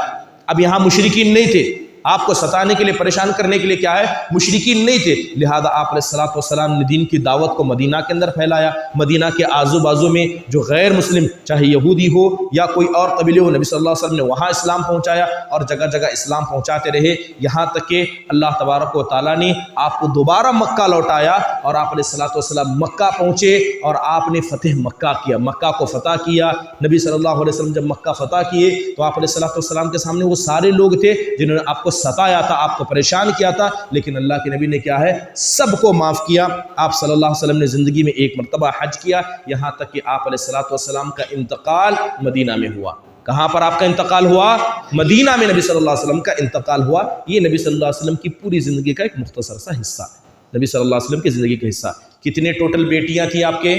اب یہاں مشرکین نہیں تھے، آپ کو ستانے کے لیے پریشان کرنے کے لیے کیا ہے مشرکین نہیں تھے، لہذا آپ علیہ الصلوۃ والسلام نے دین کی دعوت کو مدینہ کے اندر پھیلایا، مدینہ کے آزو بازو میں جو غیر مسلم چاہے یہودی ہو یا کوئی اور قبیلے ہو، نبی صلی اللہ علیہ وسلم نے وہاں اسلام پہنچایا اور جگہ جگہ اسلام پہنچاتے رہے، یہاں تک کہ اللہ تبارک و تعالیٰ نے آپ کو دوبارہ مکہ لوٹایا اور آپ علیہ الصلوۃ والسلام مکہ پہنچے اور آپ نے فتح مکہ کیا، مکہ کو فتح کیا۔ نبی صلی اللہ علیہ وسلم جب مکہ فتح کیے تو آپ علیہ الصلوۃ والسلام کے سامنے وہ سارے لوگ تھے جنہوں نے آپ کو ستایا تھا، آپ کو پریشان کیا تھا، لیکن اللہ کے نبی نے کیا ہے سب کو معاف کیا۔ آپ صلی اللہ علیہ وسلم نے زندگی میں ایک مرتبہ حج کیا، یہاں تک کہ آپ علیہ الصلوۃ والسلام کا انتقال مدینہ میں ہوا۔ کہاں پر آپ کا انتقال ہوا؟ مدینہ میں نبی صلی اللہ علیہ وسلم کا انتقال ہوا۔ یہ نبی صلی اللہ علیہ وسلم کی پوری زندگی کا ایک مختصر سا حصہ ہے، نبی صلی اللہ علیہ وسلم کی زندگی کا حصہ۔ کتنے ٹوٹل بیٹیاں تھیں آپ کے؟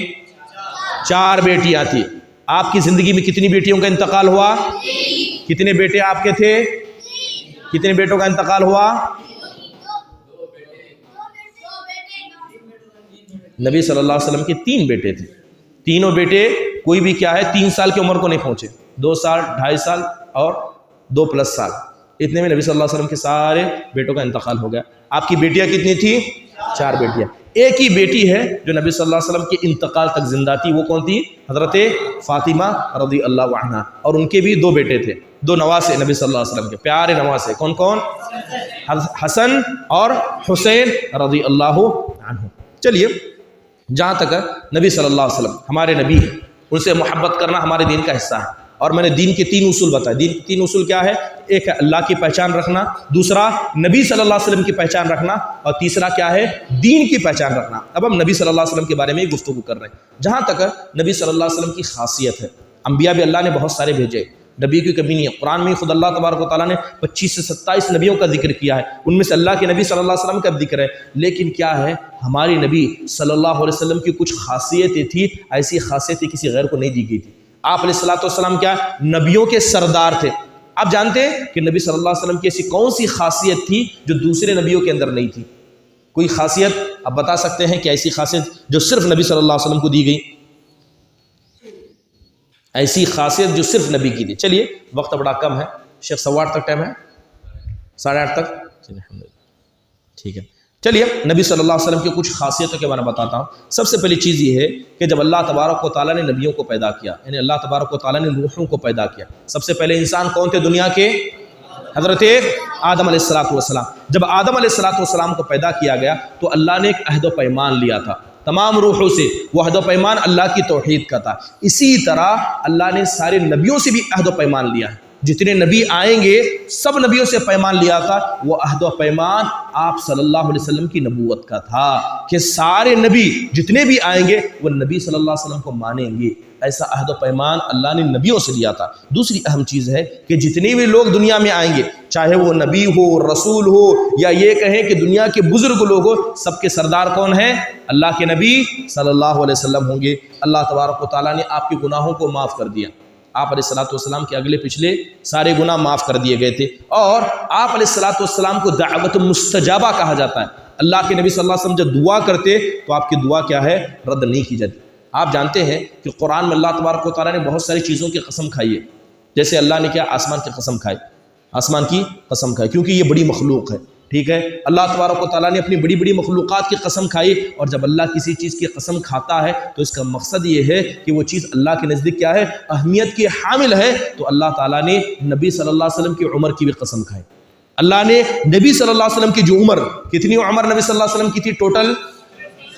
4 بیٹیاں تھیں۔ آپ کی زندگی میں کتنی بیٹیوں کا انتقال ہوا؟ کتنے بیٹے آپ کے تھے؟ کتنے بیٹوں کا انتقال ہوا؟ نبی صلی اللہ علیہ وسلم کے 3 بیٹے تھے، تینوں بیٹے کوئی بھی کیا ہے 3 سال کی عمر کو نہیں پہنچے، 2 سال 2.5 سال اور 2+ سال، اتنے میں نبی صلی اللہ علیہ وسلم کے سارے بیٹوں کا انتقال ہو گیا۔ آپ کی بیٹیاں کتنی تھی؟ 4 بیٹیاں۔ ایک ہی بیٹی ہے جو نبی صلی اللہ علیہ وسلم کے انتقال تک زندہ تھی، وہ کون تھی؟ حضرت فاطمہ رضی اللہ عنہا، اور ان کے بھی 2 بیٹے تھے، 2 نواسے نبی صلی اللہ علیہ وسلم کے، پیارے نواسے، کون کون؟ حسن اور حسین رضی اللہ عنہ۔ چلیے، جہاں تک نبی صلی اللہ علیہ وسلم ہمارے نبی ہیں، ان سے محبت کرنا ہمارے دین کا حصہ ہے، اور میں نے دین کے 3 اصول بتائے۔ دین کے 3 اصول کیا ہے؟ ایک ہے اللہ کی پہچان رکھنا، دوسرا نبی صلی اللہ علیہ وسلم کی پہچان رکھنا، اور تیسرا کیا ہے؟ دین کی پہچان رکھنا۔ اب ہم نبی صلی اللہ علیہ وسلم کے بارے میں گفتگو کر رہے ہیں۔ جہاں تک نبی صلی اللہ علیہ وسلم کی خاصیت ہے، انبیاء بھی اللہ نے بہت سارے بھیجے، نبی کی کمی نہیں ہے۔ قرآن میں خود اللہ تبارک و تعالیٰ نے 25 سے 27 نبیوں کا ذکر کیا ہے، ان میں سے اللہ کے نبی صلی اللہ علیہ وسلم کا ذکر ہے، لیکن کیا ہے ہمارے نبی صلی اللہ علیہ وسلم کی کچھ خاصیتیں تھی، ایسی خاصیتیں کسی غیر کو نہیں دی گئی تھی۔ آپ علیہ الصلوۃ والسلام کیا نبیوں کے سردار تھے۔ آپ جانتے ہیں کہ نبی صلی اللہ علیہ وسلم کی ایسی کون سی خاصیت تھی جو دوسرے نبیوں کے اندر نہیں تھی؟ کوئی خاصیت آپ بتا سکتے ہیں کہ ایسی خاصیت جو صرف نبی صلی اللہ علیہ وسلم کو دی گئی؟ ایسی خاصیت جو صرف نبی کی تھی۔ چلیے، وقت بڑا کم ہے، شیخ 8:15 تک ٹائم ہے، 8:30 تک، ٹھیک ہے۔ چلیے، نبی صلی اللہ علیہ وسلم کی کچھ خاصیتوں کے بارے میں بتاتا ہوں۔ سب سے پہلی چیز یہ ہے کہ جب اللہ تبارک و تعالیٰ نے نبیوں کو پیدا کیا، یعنی اللہ تبارک و تعالیٰ نے روحوں کو پیدا کیا، سب سے پہلے انسان کون تھے دنیا کے؟ حضرت آدم علیہ السلام۔ جب آدم علیہ السلام کو پیدا کیا گیا تو اللہ نے ایک عہد و پیمان لیا تھا تمام روحوں سے، وہ عہد و پیمان اللہ کی توحید کا تھا۔ اسی طرح اللہ نے سارے نبیوں سے بھی عہد و پیمان لیا ہے، جتنے نبی آئیں گے سب نبیوں سے پیمان لیا تھا، وہ عہد و پیمان آپ صلی اللہ علیہ وسلم کی نبوت کا تھا کہ سارے نبی جتنے بھی آئیں گے وہ نبی صلی اللہ علیہ وسلم کو مانیں گے، ایسا عہد و پیمان اللہ نے نبیوں سے لیا تھا۔ دوسری اہم چیز ہے کہ جتنے بھی لوگ دنیا میں آئیں گے، چاہے وہ نبی ہو، رسول ہو، یا یہ کہیں کہ دنیا کے بزرگ لوگ ہو، سب کے سردار کون ہیں؟ اللہ کے نبی صلی اللہ علیہ وسلم ہوں گے۔ اللہ تبارک و تعالیٰ نے آپ کے گناہوں کو معاف کر دیا، آپ علیہ الصلوۃ والسلام کے اگلے پچھلے سارے گناہ معاف کر دیے گئے تھے، اور آپ علیہ الصلوۃ والسلام کو دعوت مستجابہ کہا جاتا ہے۔ اللہ کے نبی صلی اللہ علیہ وسلم جب دعا کرتے تو آپ کی دعا کیا ہے؟ رد نہیں کی جاتی۔ آپ جانتے ہیں کہ قرآن میں اللہ تبارک و تعالیٰ نے بہت ساری چیزوں کی قسم کھائی ہے، جیسے اللہ نے کیا آسمان کی قسم کھائی، آسمان کی قسم کھائی کیونکہ یہ بڑی مخلوق ہے، ٹھیک ہے۔ اللہ تبارک و تعالیٰ نے اپنی بڑی بڑی مخلوقات کی قسم کھائی، اور جب اللہ کسی چیز کی قسم کھاتا ہے تو اس کا مقصد یہ ہے کہ وہ چیز اللہ کے نزدیک کیا ہے؟ اہمیت کی حامل ہے۔ تو اللہ تعالیٰ نے نبی صلی اللہ علیہ وسلم کی عمر کی بھی قسم کھائی۔ اللہ نے نبی صلی اللہ علیہ وسلم کی جو عمر، کتنی عمر نبی صلی اللہ علیہ وسلم کی تھی ٹوٹل؟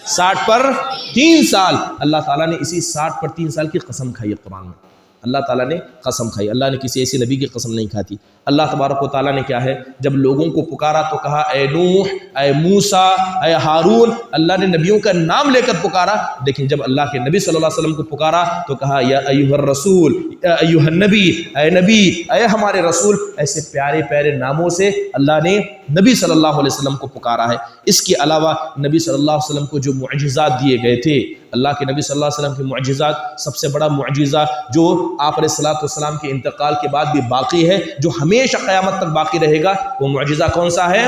60 پر 3 سال، اللہ تعالیٰ نے اسی 60 پر 3 سال کی قسم کھائی ہے قرآن میں۔ اللہ تعالیٰ نے قسم کھائی، اللہ نے کسی ایسے نبی کی قسم نہیں کھاتی۔ اللہ تبارک و تعالیٰ نے کیا ہے جب لوگوں کو پکارا تو کہا اے نوح، اے موسیٰ، اے ہارون، اللہ نے نبیوں کا نام لے کر پکارا، لیکن جب اللہ کے نبی صلی اللہ علیہ وسلم کو پکارا تو کہا یا ایھا الرسول، یا ایھا النبی، اے نبی، اے ہمارے رسول، ایسے پیارے پیارے ناموں سے اللہ نے نبی صلی اللہ علیہ وسلم کو پکارا ہے۔ اس کے علاوہ نبی صلی اللہ علیہ وسلم کو جو معجزات دیے گئے تھے، اللہ کے نبی صلی اللہ علیہ وسلم کے معجزات، سب سے بڑا معجزہ جو آپ علیہ الصلوۃ والسلام کے انتقال کے بعد بھی باقی ہے، جو ہمیشہ قیامت تک باقی رہے گا، وہ معجزہ کون سا ہے؟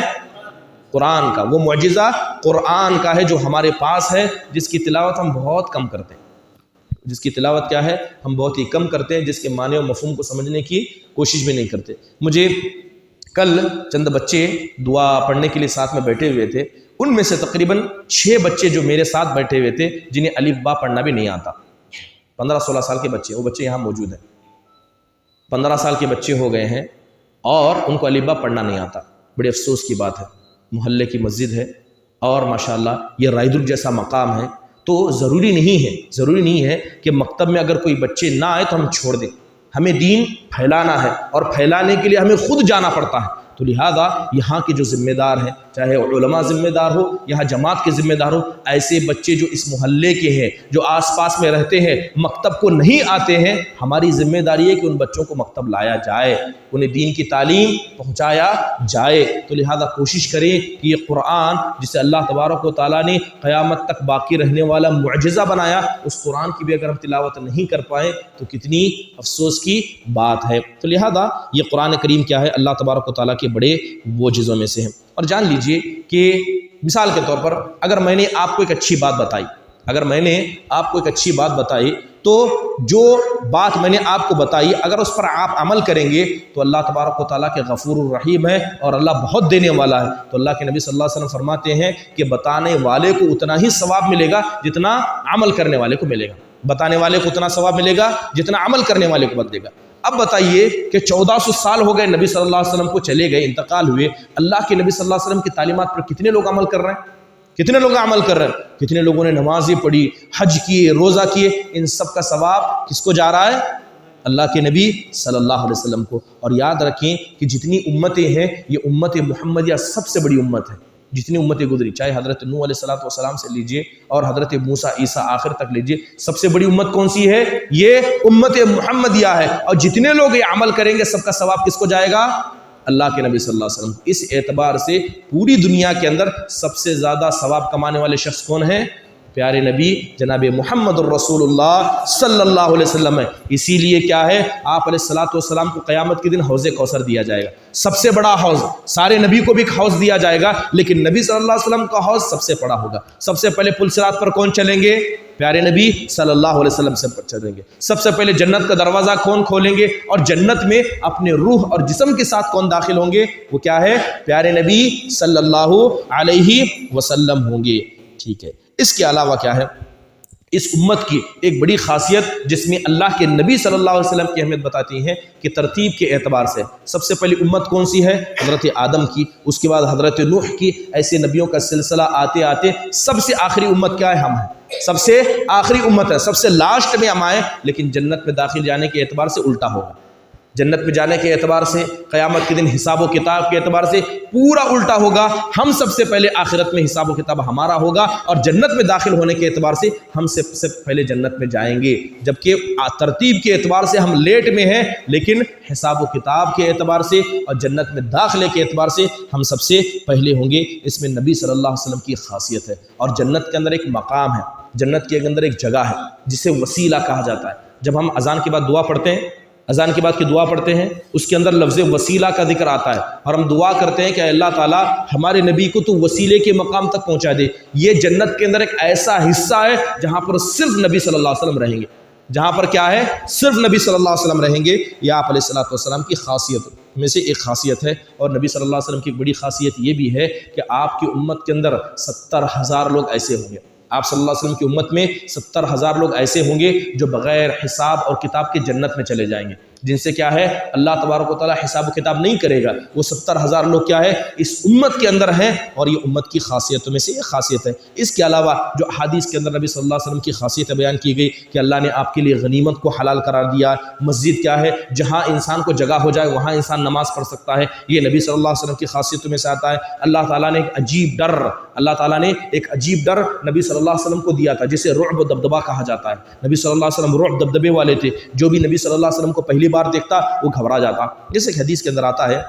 قرآن کا۔ وہ معجزہ قرآن کا ہے جو ہمارے پاس ہے، جس کی تلاوت ہم بہت کم کرتے ہیں، جس کی تلاوت کیا ہے ہم بہت ہی کم کرتے ہیں، جس کے معنی و مفہوم کو سمجھنے کی کوشش بھی نہیں کرتے۔ مجھے کل چند بچے دعا پڑھنے کے لیے ساتھ میں بیٹھے ہوئے تھے، ان میں سے تقریباً 6 بچے جو میرے ساتھ بیٹھے ہوئے تھے جنہیں الف با پڑھنا بھی نہیں آتا، 15-16 سال کے بچے، وہ بچے یہاں موجود ہیں، 15 سال کے بچے ہو گئے ہیں اور ان کو الف با پڑھنا نہیں آتا۔ بڑے افسوس کی بات ہے، محلے کی مسجد ہے اور ماشاءاللہ یہ رائے دور جیسا مقام ہے، تو ضروری نہیں ہے کہ مکتب میں اگر کوئی بچے نہ آئے تو ہم چھوڑ دیں، ہمیں دین پھیلانا ہے اور پھیلانے کے لیے ہمیں خود جانا پڑتا ہے۔ تو لہذا یہاں کے جو ذمہ دار ہیں، چاہے علماء ذمہ دار ہو، یہاں جماعت کے ذمہ دار ہو، ایسے بچے جو اس محلے کے ہیں، جو آس پاس میں رہتے ہیں، مکتب کو نہیں آتے ہیں، ہماری ذمہ داری ہے کہ ان بچوں کو مکتب لایا جائے، انہیں دین کی تعلیم پہنچایا جائے۔ تو لہذا کوشش کریں کہ یہ قرآن جسے اللہ تبارک و تعالیٰ نے قیامت تک باقی رہنے والا معجزہ بنایا، اس قرآن کی بھی اگر ہم تلاوت نہیں کر پائیں تو کتنی افسوس کی بات ہے۔ تو لہذا یہ قرآن کریم کیا ہے، اللہ تبارک و تعالیٰ کے بڑے معجزوں میں سے ہیں۔ اور جان لیجئے کہ مثال کے طور پر اگر میں نے آپ کو ایک اچھی بات بتائی، تو جو بات میں نے آپ کو بتائی اگر اس پر آپ عمل کریں گے تو اللہ تبارک و تعالیٰ کے غفور الرحیم ہے اور اللہ بہت دینے والا ہے۔ تو اللہ کے نبی صلی اللہ علیہ وسلم فرماتے ہیں کہ بتانے والے کو اتنا ہی ثواب ملے گا جتنا عمل کرنے والے کو ملے گا، بتانے والے کو اتنا ثواب ملے گا جتنا عمل کرنے والے کو ملے گا۔ اب بتائیے کہ 1400 سال ہو گئے نبی صلی اللہ علیہ وسلم کو چلے گئے، انتقال ہوئے، اللہ کے نبی صلی اللہ علیہ وسلم کی تعلیمات پر کتنے لوگ عمل کر رہے ہیں؟ کتنے لوگوں نے نمازیں پڑھی، حج کیے، روزہ کیے، ان سب کا ثواب کس کو جا رہا ہے؟ اللہ کے نبی صلی اللہ علیہ وسلم کو۔ اور یاد رکھیں کہ جتنی امتیں ہیں یہ امت محمدیہ سب سے بڑی امت ہے، جتنی امتیں گزری، چاہے حضرت نوح علیہ السلام سے لیجئے اور حضرت موسیٰ عیسیٰ آخر تک لیجئے، سب سے بڑی امت کون سی ہے؟ یہ امت محمدیہ ہے۔ اور جتنے لوگ یہ عمل کریں گے سب کا ثواب کس کو جائے گا؟ اللہ کے نبی صلی اللہ علیہ وسلم۔ اس اعتبار سے پوری دنیا کے اندر سب سے زیادہ ثواب کمانے والے شخص کون ہیں؟ پیارے نبی جناب محمد الرسول اللہ صلی اللہ علیہ وسلم ہے۔ اسی لیے کیا ہے، آپ علیہ السلام کو قیامت کے دن حوض کوثر دیا جائے گا، سب سے بڑا حوض، سارے نبی کو بھی حوض دیا جائے گا لیکن نبی صلی اللہ علیہ وسلم کا حوض سب سے بڑا ہوگا۔ سب سے پہلے پل صراط پر کون چلیں گے؟ پیارے نبی صلی اللہ علیہ وسلم سے چلیں گے۔ سب سے پہلے جنت کا دروازہ کون کھولیں گے اور جنت میں اپنے روح اور جسم کے ساتھ کون داخل ہوں گے؟ وہ کیا ہے؟ پیارے نبی صلی اللہ علیہ وسلم ہوں گے۔ ٹھیک ہے، اس کے علاوہ کیا ہے، اس امت کی ایک بڑی خاصیت جس میں اللہ کے نبی صلی اللہ علیہ وسلم کی اہمیت بتاتی ہیں کہ ترتیب کے اعتبار سے سب سے پہلی امت کون سی ہے؟ حضرت آدم کی، اس کے بعد حضرت نوح کی، ایسے نبیوں کا سلسلہ آتے آتے سب سے آخری امت کیا ہے؟ ہم ہیں، سب سے آخری امت ہے، سب سے لاسٹ میں ہم آئے، لیکن جنت میں داخل جانے کے اعتبار سے الٹا ہوگا۔ جنت میں جانے کے اعتبار سے، قیامت کے دن حساب و کتاب کے اعتبار سے پورا الٹا ہوگا۔ ہم سب سے پہلے آخرت میں حساب و کتاب ہمارا ہوگا اور جنت میں داخل ہونے کے اعتبار سے ہم سب سے پہلے جنت میں جائیں گے، جبکہ ترتیب کے اعتبار سے ہم لیٹ میں ہیں لیکن حساب و کتاب کے اعتبار سے اور جنت میں داخلے کے اعتبار سے ہم سب سے پہلے ہوں گے۔ اس میں نبی صلی اللہ علیہ وسلم کی خاصیت ہے۔ اور جنت کے اندر ایک مقام ہے، جنت کے اندر ایک جگہ ہے جسے وسیلہ کہا جاتا ہے۔ جب ہم اذان کے بعد دعا پڑھتے ہیں، اذان کے بعد کی دعا پڑھتے ہیں، اس کے اندر لفظ وسیلہ کا ذکر آتا ہے اور ہم دعا کرتے ہیں کہ اللہ تعالیٰ ہمارے نبی کو تو وسیلے کے مقام تک پہنچا دے۔ یہ جنت کے اندر ایک ایسا حصہ ہے جہاں پر صرف نبی صلی اللہ علیہ وسلم رہیں گے، جہاں پر کیا ہے، صرف نبی صلی اللہ علیہ وسلم رہیں گے۔ یہ آپ علیہ السلام کی خاصیت میں سے ایک خاصیت ہے۔ اور نبی صلی اللہ علیہ وسلم کی ایک بڑی خاصیت یہ بھی ہے کہ آپ کی امت کے اندر 70,000 لوگ ایسے ہوں گے، آپ صلی اللہ علیہ وسلم کی امت میں 70,000 لوگ ایسے ہوں گے جو بغیر حساب اور کتاب کے جنت میں چلے جائیں گے، جن سے کیا ہے، اللہ تبارک و تعالیٰ حساب و کتاب نہیں کرے گا۔ وہ 70,000 لوگ کیا ہے، اس امت کے اندر ہیں اور یہ امت کی خاصیتوں میں سے ایک خاصیت ہے۔ اس کے علاوہ جو احادیث کے اندر نبی صلی اللہ علیہ وسلم کی خاصیت بیان کی گئی کہ اللہ نے آپ کے لیے غنیمت کو حلال قرار دیا، مسجد کیا ہے، جہاں انسان کو جگہ ہو جائے وہاں انسان نماز پڑھ سکتا ہے، یہ نبی صلی اللہ علیہ وسلم کی خاصیتوں میں سے آتا ہے۔ اللہ تعالیٰ نے ایک عجیب ڈر نبی صلی اللہ علیہ وسلم کو دیا تھا جسے رعب و دبدبہ کہا جاتا ہے۔ نبی صلی اللہ علیہ وسلم رعب دبدبے والے تھے، جو بھی نبی صلی اللہ علیہ وسلم کو پہلی بار دیکھتا وہ گھبرا جاتا۔ جیسے کہ حدیث کے اندر آتا ہے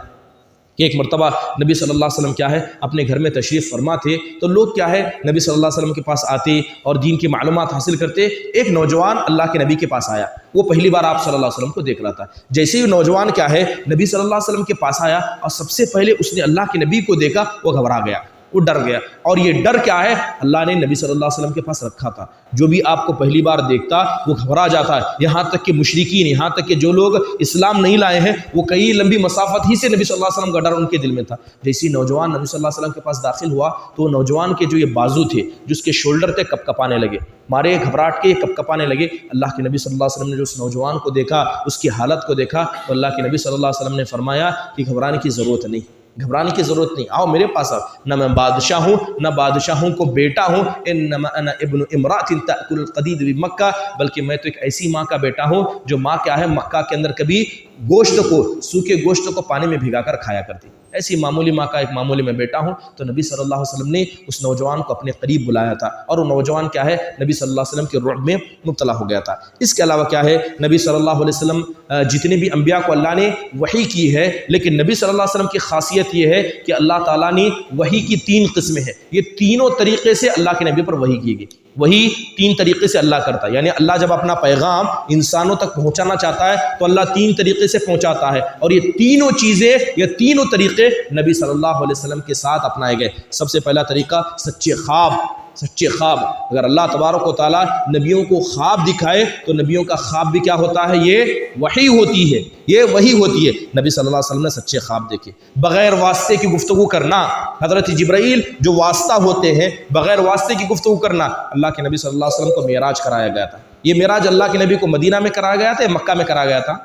کہ ایک مرتبہ نبی صلی اللہ علیہ وسلم کیا ہے، اپنے گھر میں تشریف فرما تھے، تو لوگ کیا ہے، نبی صلی اللہ علیہ وسلم کے پاس آتے اور دین کی معلومات حاصل کرتے۔ ایک نوجوان اللہ کے نبی کے پاس آیا، وہ پہلی بار آپ صلی اللہ علیہ وسلم کو دیکھ رہا تھا۔ جیسے ہی نوجوان کیا ہے، نبی صلی اللہ علیہ وسلم کے پاس آیا اور سب سے پہلے اس نے اللہ کے نبی کو دیکھا، وہ گھبرا گیا۔ وہ ڈر گیا. اور یہ ڈر کیا ہے؟ اللہ نے نبی صلی اللہ علیہ وسلم کے پاس رکھا تھا. جو بھی آپ کو پہلی بار دیکھتا وہ گھبرا جاتا ہے. یہاں تک کہ مشرکین، یہاں تک کہ جو لوگ اسلام نہیں لائے ہیں، وہ کئی لمبی مسافت ہی سے نبی صلی اللہ علیہ وسلم کا ڈر ان کے دل میں تھا. جیسی نوجوان نبی صلی اللہ علیہ وسلم کے پاس داخل ہوا تو نوجوان کے جو یہ بازو تھے، جو اس کے شولڈر تھے، کپ کپانے لگے. مارے گھبراہٹ کے یہ کپ کپانے لگے. اللہ کے نبی صلی اللہ علیہ وسلم نے جو اس نوجوان کو دیکھا، اس کی حالت کو دیکھا، تو اللہ کے نبی صلی اللہ علیہ وسلم نے فرمایا کہ گھبرانے کی ضرورت نہیں، گھبرانے کی ضرورت نہیں، آؤ میرے پاس آؤ. نہ میں بادشاہ ہوں، نہ بادشاہوں کو بیٹا ہوں. انما انا ابن امرات تاکل القدید بمکہ، بلکہ میں تو ایک ایسی ماں کا بیٹا ہوں جو ماں کیا ہے، مکہ کے اندر کبھی گوشت کو، سوکھے گوشت کو پانی میں بھگا کر کھایا کرتی. ایسی معمولی ماں کا ایک معمولی میں بیٹا ہوں. تو نبی صلی اللہ علیہ وسلم نے اس نوجوان کو اپنے قریب بلایا تھا، اور وہ نوجوان کیا ہے، نبی صلی اللہ علیہ وسلم کے رعب میں مبتلا ہو گیا تھا. اس کے علاوہ کیا ہے، نبی صلی اللہ علیہ وسلم جتنے بھی انبیاء کو اللہ نے وحی کی ہے، لیکن نبی صلی اللہ علیہ وسلم کی خاصیت یہ ہے کہ اللہ تعالیٰ نے وحی کی 3 قسمیں ہیں. یہ تینوں طریقے سے اللہ کے نبی پر وحی کی گئی. وہی 3 طریقے سے اللہ کرتا ہے. یعنی اللہ جب اپنا پیغام انسانوں تک پہنچانا چاہتا ہے تو اللہ 3 طریقے سے پہنچاتا ہے. اور یہ تینوں چیزیں، یہ تینوں طریقے نبی صلی اللہ علیہ وسلم کے ساتھ اپنائے گئے. سب سے پہلا طریقہ سچے خواب. سچے خواب. اگر اللہ تبارک و تعالیٰ نبیوں کو خواب دکھائے تو نبیوں کا خواب بھی کیا ہوتا ہے، یہ وحی ہوتی ہے، یہ وحی ہوتی ہے. نبی صلی اللہ علیہ وسلم نے سچے خواب دیکھے. بغیر واسطے کی گفتگو کرنا، حضرت جبرائیل جو واسطہ ہوتے ہیں، بغیر واسطے کی گفتگو کرنا. اللہ کے نبی صلی اللہ علیہ وسلم کو معراج کرایا گیا تھا. یہ معراج اللہ کے نبی کو مدینہ میں کرایا گیا تھا یا مکہ میں کرایا گیا تھا؟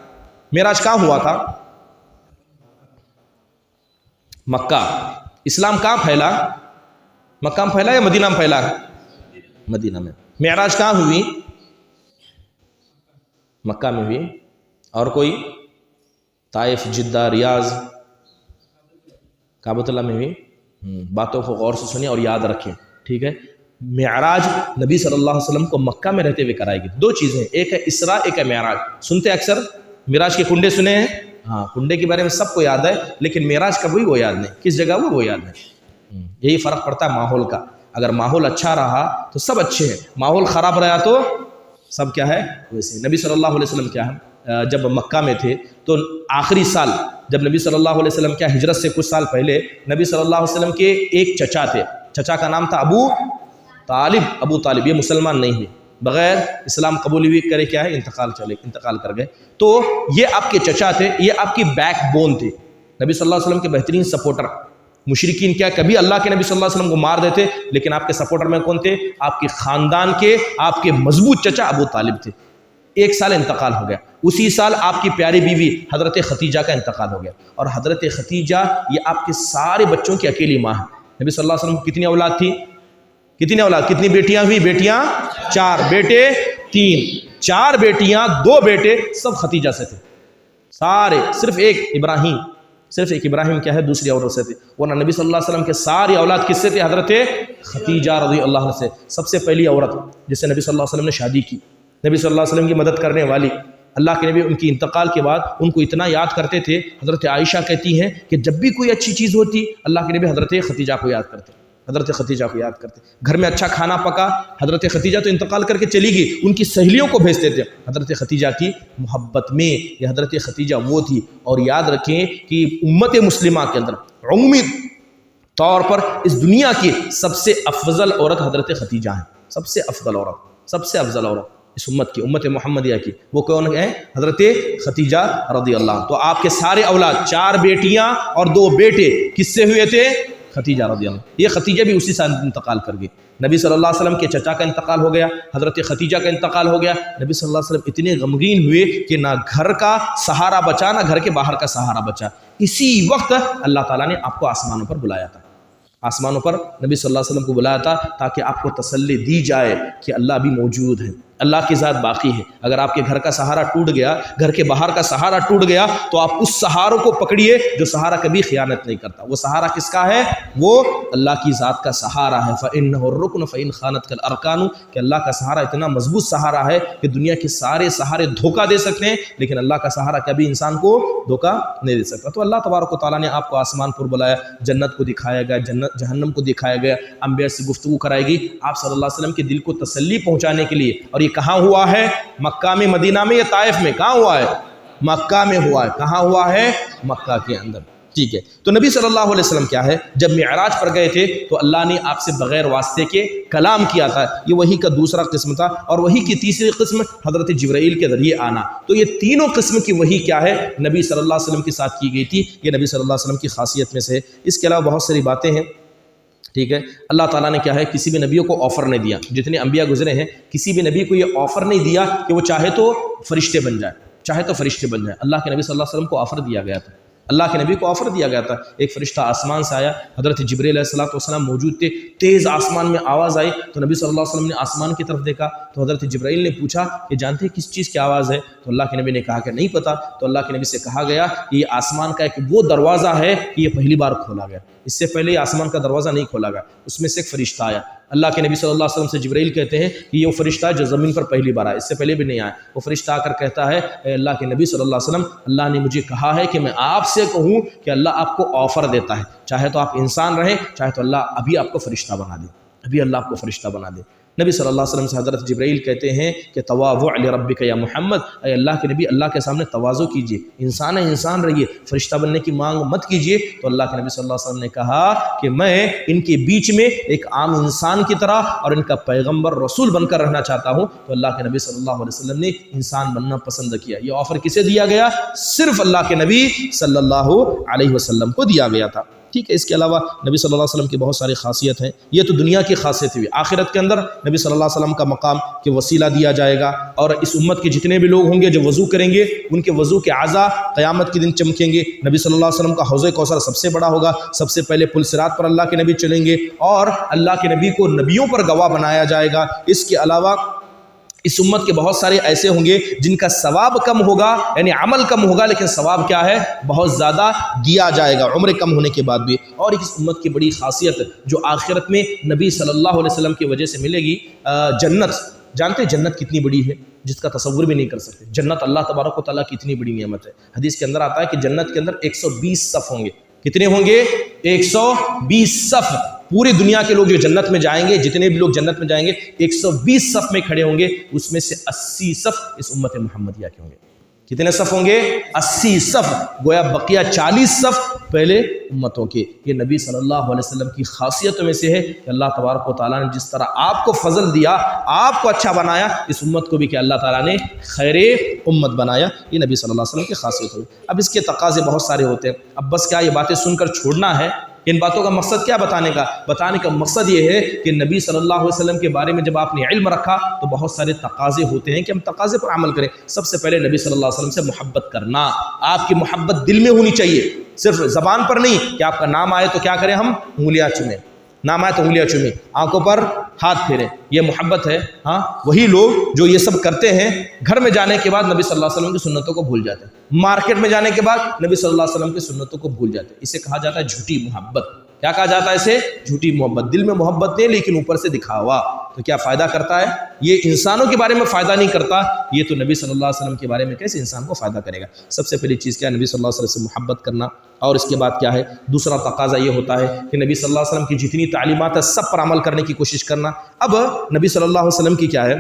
معراج کہاں ہوا تھا؟ مکہ. اسلام کہاں پھیلا؟ مکہ میں پھیلا یا مدینہ میں پھیلا؟ مدینہ میں. معراج کہاں ہوئی؟ مکہ میں ہوئی. اور کوئی؟ طائف، جدہ، ریاض، کعبۃ اللہ میں ہوئی. باتوں کو غور سے سنیں اور یاد رکھیں، ٹھیک ہے؟ معراج نبی صلی اللہ علیہ وسلم کو مکہ میں رہتے ہوئے کرائی گئی. 2 چیزیں، ایک ہے اسراء، ایک ہے معراج. سنتے اکثر معراج کے کنڈے سنے ہیں؟ ہاں، کنڈے کے بارے میں سب کو یاد ہے، لیکن معراج کب ہوئی وہ یاد نہیں، کس جگہ وہ یاد نہیں. یہی فرق پڑتا ہے ماحول کا. اگر ماحول اچھا رہا تو سب اچھے ہیں، ماحول خراب رہا تو سب کیا ہے ویسے. نبی صلی اللہ علیہ وسلم کیا ہے، جب مکہ میں تھے تو آخری سال جب نبی صلی اللہ علیہ وسلم کیا ہجرت سے کچھ سال پہلے نبی صلی اللہ علیہ وسلم کے ایک چچا تھے. چچا کا نام تھا ابو طالب. ابو طالب یہ مسلمان نہیں ہے، بغیر اسلام قبول ہوئی کرے کیا ہے انتقال کر گئے. تو یہ آپ کے چچا تھے، یہ آپ کی بیک بون تھے، نبی صلی اللہ علیہ وسلم کے بہترین سپورٹر. مشرکین کیا کبھی اللہ کے نبی صلی اللہ علیہ وسلم کو مار دیتے، لیکن آپ کے سپورٹر میں کون تھے؟ آپ کے خاندان کے، آپ کے مضبوط چچا ابو طالب تھے. 1 سال انتقال ہو گیا. اسی سال آپ کی پیاری بیوی حضرت ختیجہ کا انتقال ہو گیا. اور حضرت ختیجہ یہ آپ کے سارے بچوں کی اکیلی ماں ہے. نبی صلی اللہ علیہ وسلم کی کتنی اولاد تھی؟ کتنی اولاد، کتنی بیٹیاں ہوئی؟ بیٹیاں 4، بیٹے 3. 4 بیٹیاں 2 بیٹے سب ختیجہ سے تھے سارے. صرف ایک ابراہیم کیا ہے دوسری عورت سے تھے. ورنہ نبی صلی اللہ علیہ وسلم کے ساری اولاد کس سے تھے؟ حضرت ختیجہ رضی اللہ عنہ سے. سب سے پہلی عورت جس سے نبی صلی اللہ علیہ وسلم نے شادی کی، نبی صلی اللہ علیہ وسلم کی مدد کرنے والی. اللہ کے نبی ان کی انتقال کے بعد ان کو اتنا یاد کرتے تھے. حضرت عائشہ کہتی ہیں کہ جب بھی کوئی اچھی چیز ہوتی اللہ کے نبی حضرت ختیجہ کو یاد کرتے، حضرت ختیجہ کو یاد کرتے. گھر میں اچھا کھانا پکا، حضرت ختیجہ تو انتقال کر کے چلی گئی، ان کی سہیلیوں کو بھیجتے تھے. حضرت ختیجہ کی محبت میں یہ حضرت ختیجہ وہ تھی. اور یاد رکھیں کہ امت مسلمہ کے اندر عمومی طور پر اس دنیا کی سب سے افضل عورت حضرت ختیجہ ہیں. سب سے افضل عورت، سب سے افضل عورت اس امت کی، امت محمدیہ کی وہ کون ہیں؟ حضرت ختیجہ رضی اللہ عنہ. تو آپ کے سارے اولاد 4 بیٹیاں اور 2 بیٹے کس سے ہوئے تھے؟ ختیجہ رضی اللہ. یہ ختیجہ بھی اسی سال انتقال کر گئی. نبی صلی اللہ علیہ وسلم کے چچا کا انتقال ہو گیا، حضرت ختیجہ کا انتقال ہو گیا. نبی صلی اللہ علیہ وسلم اتنے غمگین ہوئے کہ نہ گھر کا سہارا بچا، نہ گھر کے باہر کا سہارا بچا. اسی وقت اللہ تعالیٰ نے آپ کو آسمانوں پر بلایا تھا. آسمانوں پر نبی صلی اللہ علیہ وسلم کو بلایا تھا تاکہ آپ کو تسلی دی جائے کہ اللہ بھی موجود ہے، اللہ کی ذات باقی ہے. اگر آپ کے گھر کا سہارا ٹوٹ گیا، گھر کے باہر کا سہارا ٹوٹ گیا، تو آپ اس سہاروں کو پکڑیے جو سہارا کبھی خیانت نہیں کرتا. وہ سہارا کس کا ہے؟ وہ اللہ کی ذات کا سہارا ہے. فَإِنَّهُ الرُّكْنُ فَإِنْ خَانَتْكَ الْأَرْكَانُ کہ اللہ کا سہارا اتنا مضبوط سہارا ہے کہ دنیا کے سارے سہارے دھوکہ دے سکتے ہیں، لیکن اللہ کا سہارا کبھی انسان کو دھوکہ نہیں دے سکتا. تو اللہ تبارک و تعالیٰ نے آپ کو آسمان پر بلایا، جنت کو دکھایا گیا، جہنم کو دکھایا گیا، انبیاء سے گفتگو کرائی گئی آپ صلی اللہ علیہ وسلم کے دل کو تسلی پہنچانے کے لیے. اور یہ کہاں ہوا ہے؟ مکہ میں، مدینہ میں یا طائف میں؟ کہاں ہوا ہے؟ مکہ میں ہوا ہے. کہاں ہوا ہے؟ مکہ کے اندر. ٹھیک ہے. تو نبی صلی اللہ علیہ وسلم کیا ہے جب معراج پر گئے تھے تو اللہ نے آپ سے بغیر واسطے کے کلام کیا تھا. یہ وحی کا دوسرا قسم تھا. اور وحی کی تیسری قسم حضرت جبرائیل کے ذریعے آنا. تو یہ تینوں قسم کی وحی کیا ہے نبی صلی اللہ علیہ وسلم کے ساتھ کی گئی تھی. یہ نبی صلی اللہ علیہ وسلم کی خاصیت میں سے ہے. اس کے علاوہ بہت ساری باتیں ہیں. ٹھیک ہے. اللہ تعالیٰ نے کیا ہے کسی بھی نبیوں کو آفر نہیں دیا. جتنے انبیاء گزرے ہیں کسی بھی نبی کو یہ آفر نہیں دیا کہ وہ چاہے تو فرشتے بن جائے، چاہے تو فرشتے بن جائے. اللہ کے نبی صلی اللہ علیہ وسلم کو آفر دیا گیا تھا. اللہ کے نبی کو آفر دیا گیا تھا. ایک فرشتہ آسمان سے آیا، حضرت جبرائیل علیہ السلام موجود تھے. تیز آسمان میں آواز آئی تو نبی صلی اللہ علیہ وسلم نے آسمان کی طرف دیکھا تو حضرت جبرائیل نے پوچھا کہ جانتے ہیں کس چیز کی آواز ہے؟ تو اللہ کے نبی نے کہا کہ نہیں پتہ. تو اللہ کے نبی سے کہا گیا کہ یہ آسمان کا ایک وہ دروازہ ہے کہ یہ پہلی بار کھولا گیا. اس سے پہلے یہ آسمان کا دروازہ نہیں کھولا گیا. اس میں سے ایک فرشتہ آیا. اللہ کے نبی صلی اللہ علیہ وسلم سے جبرائیل کہتے ہیں کہ یہ وہ فرشتہ ہے جو زمین پر پہلی بار آیا، اس سے پہلے بھی نہیں آیا. وہ فرشتہ آ کر کہتا ہے اے اللہ کے نبی صلی اللہ علیہ وسلم، اللہ نے مجھے کہا ہے کہ میں آپ سے کہوں کہ اللہ آپ کو آفر دیتا ہے، چاہے تو آپ انسان رہیں، چاہے تو اللہ ابھی آپ کو فرشتہ بنا دے، ابھی اللہ آپ کو فرشتہ بنا دے. نبی صلی اللہ علیہ وسلم سے حضرت جبرائیل کہتے ہیں کہ تواضع لربک یا محمد، اے اللہ کے نبی اللہ کے سامنے تواضع کیجئے، انسان ہے انسان رہیے، فرشتہ بننے کی مانگ مت کیجئے. تو اللہ کے نبی صلی اللہ علیہ وسلم نے کہا کہ میں ان کے بیچ میں ایک عام انسان کی طرح اور ان کا پیغمبر رسول بن کر رہنا چاہتا ہوں. تو اللہ کے نبی صلی اللہ علیہ وسلم نے انسان بننا پسند کیا. یہ آفر کسے دیا گیا؟ صرف اللہ کے نبی صلی اللہ علیہ وسلم کو دیا گیا تھا. ٹھیک ہے. اس کے علاوہ نبی صلی اللہ علیہ وسلم کی بہت ساری خاصیت ہیں. یہ تو دنیا کی خاصیت ہوئی. آخرت کے اندر نبی صلی اللہ علیہ وسلم کا مقام کے وسیلہ دیا جائے گا، اور اس امت کے جتنے بھی لوگ ہوں گے جو وضو کریں گے ان کے وضو کے اعضاء قیامت کے دن چمکیں گے. نبی صلی اللہ علیہ وسلم کا حوض کوثر سب سے بڑا ہوگا. سب سے پہلے پل صراط پر اللہ کے نبی چلیں گے اور اللہ کے نبی کو نبیوں پر گواہ بنایا جائے گا. اس کے علاوہ اس امت کے بہت سارے ایسے ہوں گے جن کا ثواب کم ہوگا، یعنی عمل کم ہوگا لیکن ثواب کیا ہے بہت زیادہ دیا جائے گا عمر کم ہونے کے بعد بھی. اور اس امت کی بڑی خاصیت جو آخرت میں نبی صلی اللہ علیہ وسلم کی وجہ سے ملے گی، جنت. جانتے ہیں جنت کتنی بڑی ہے جس کا تصور بھی نہیں کر سکتے. جنت اللہ تبارک و تعالیٰ کی اتنی بڑی نعمت ہے. حدیث کے اندر آتا ہے کہ جنت کے اندر 120 صف ہوں گے. کتنے ہوں گے؟ 120 صف. پوری دنیا کے لوگ جو جنت میں جائیں گے، جتنے بھی لوگ جنت میں جائیں گے 120 صف میں کھڑے ہوں گے. اس میں سے 80 صف اس امت محمدیہ کے ہوں گے. کتنے صف ہوں گے؟ 80 صف. گویا بقیہ 40 صف پہلے امتوں کے. یہ نبی صلی اللہ علیہ وسلم کی خاصیتوں میں سے ہے کہ اللہ تبارک و تعالیٰ نے جس طرح آپ کو فضل دیا، آپ کو اچھا بنایا، اس امت کو بھی کہ اللہ تعالیٰ نے خیر امت بنایا. یہ نبی صلی اللہ علیہ وسلم کی خاصیت ہوئی. اب اس کے تقاضے بہت سارے ہوتے ہیں. اب بس کیا یہ باتیں سن کر چھوڑنا ہے؟ ان باتوں کا مقصد کیا بتانے کا؟ بتانے کا مقصد یہ ہے کہ نبی صلی اللہ علیہ وسلم کے بارے میں جب آپ نے علم رکھا تو بہت سارے تقاضے ہوتے ہیں کہ ہم تقاضے پر عمل کریں. سب سے پہلے نبی صلی اللہ علیہ وسلم سے محبت کرنا. آپ کی محبت دل میں ہونی چاہیے، صرف زبان پر نہیں کہ آپ کا نام آئے تو کیا کریں ہم؟ انگلیاں چومیں. نام آئے تو انگلیاں چومیں، آنکھوں پر ہاتھ پھیریں. یہ محبت ہے. ہاں، وہی لوگ جو یہ سب کرتے ہیں گھر میں جانے کے بعد نبی صلی اللہ علیہ وسلم کی سنتوں کو بھول جاتے ہیں. مارکیٹ میں جانے کے بعد نبی صلی اللہ علیہ وسلم کی سنتوں کو بھول جاتے ہیں. اسے کہا جاتا ہے جھوٹی محبت. کیا کہا جاتا ہے اسے؟ جھوٹی محبت. دل میں محبت نہیں لیکن اوپر سے دکھاوا. تو کیا فائدہ کرتا ہے؟ یہ انسانوں کے بارے میں فائدہ نہیں کرتا. یہ تو نبی صلی اللہ علیہ وسلم کے بارے میں کیسے انسان کو فائدہ کرے گا؟ سب سے پہلی چیز کیا ہے؟ نبی صلی اللہ علیہ وسلم سے محبت کرنا. اور اس کے بعد کیا ہے؟ دوسرا تقاضا یہ ہوتا ہے کہ نبی صلی اللہ علیہ وسلم کی جتنی تعلیمات ہے سب پر عمل کرنے کی کوشش کرنا. اب نبی صلی اللہ علیہ وسلم کی کیا ہے؟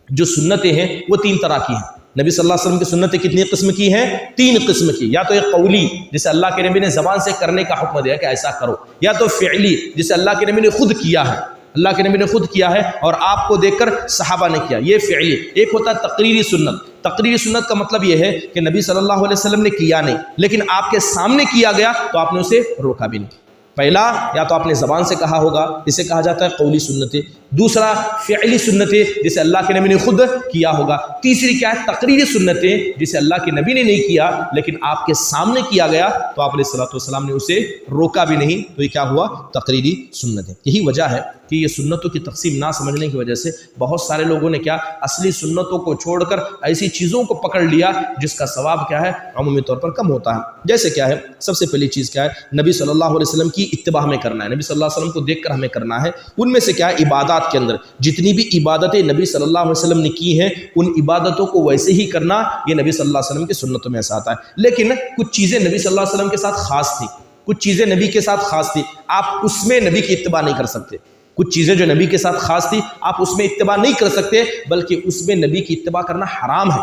جو سنتیں ہیں وہ 3 طرح کی ہیں. نبی صلی اللہ علیہ وسلم کی سنتیں کتنی قسم کی ہیں؟ 3 قسم کی. یا تو ایک قولی جسے اللہ کے نبی نے زبان سے کرنے کا حکم دیا کہ ایسا کرو، یا تو فعلی جسے اللہ کے نبی نے خود کیا ہے، اللہ کے نبی نے خود کیا ہے اور آپ کو دیکھ کر صحابہ نے کیا، یہ فعلی. ایک ہوتا ہے تقریری سنت. تقریری سنت کا مطلب یہ ہے کہ نبی صلی اللہ علیہ وسلم نے کیا نہیں لیکن آپ کے سامنے کیا گیا تو آپ نے اسے روکا بھی نہیں. پہلا یا تو آپ نے زبان سے کہا ہوگا، اسے کہا جاتا ہے قولی سنتیں. دوسرا فعلی سنتیں جسے اللہ کے نبی نے خود کیا ہوگا. تیسری کیا ہے؟ تقریری سنتیں جسے اللہ کے نبی نے نہیں کیا لیکن آپ کے سامنے کیا گیا تو آپ علیہ الصلوۃ والسلام نے اسے روکا بھی نہیں. تو یہ کیا ہوا؟ تقریری سنتیں. یہی وجہ ہے کہ یہ سنتوں کی تقسیم نہ سمجھنے کی وجہ سے بہت سارے لوگوں نے کیا اصلی سنتوں کو چھوڑ کر ایسی چیزوں کو پکڑ لیا جس کا ثواب کیا ہے عمومی طور پر کم ہوتا ہے. جیسے کیا ہے؟ سب سے پہلی چیز کیا ہے؟ نبی صلی اللہ علیہ وسلم کی اتباع ہمیں کرنا ہے. نبی صلی اللہ علیہ وسلم کو دیکھ کر ہمیں کرنا ہے. ان میں سے کیا ہے؟ عبادات کے اندر جتنی بھی عبادتیں نبی صلی اللہ علیہ وسلم نے کی ہیں ان عبادتوں کو ویسے ہی کرنا. یہ نبی صلی اللہ علیہ وسلم کی سنتوں میں ایسا آتا ہے. لیکن کچھ چیزیں نبی صلی اللہ علیہ وسلم کے ساتھ خاص تھی، کچھ چیزیں نبی کے ساتھ خاص تھی، آپ اس میں نبی کی اتباع نہیں کر سکتے. کچھ چیزیں جو نبی کے ساتھ خاص تھی آپ اس میں اتباع نہیں کر سکتے بلکہ اس میں نبی کی اتباع کرنا حرام ہے.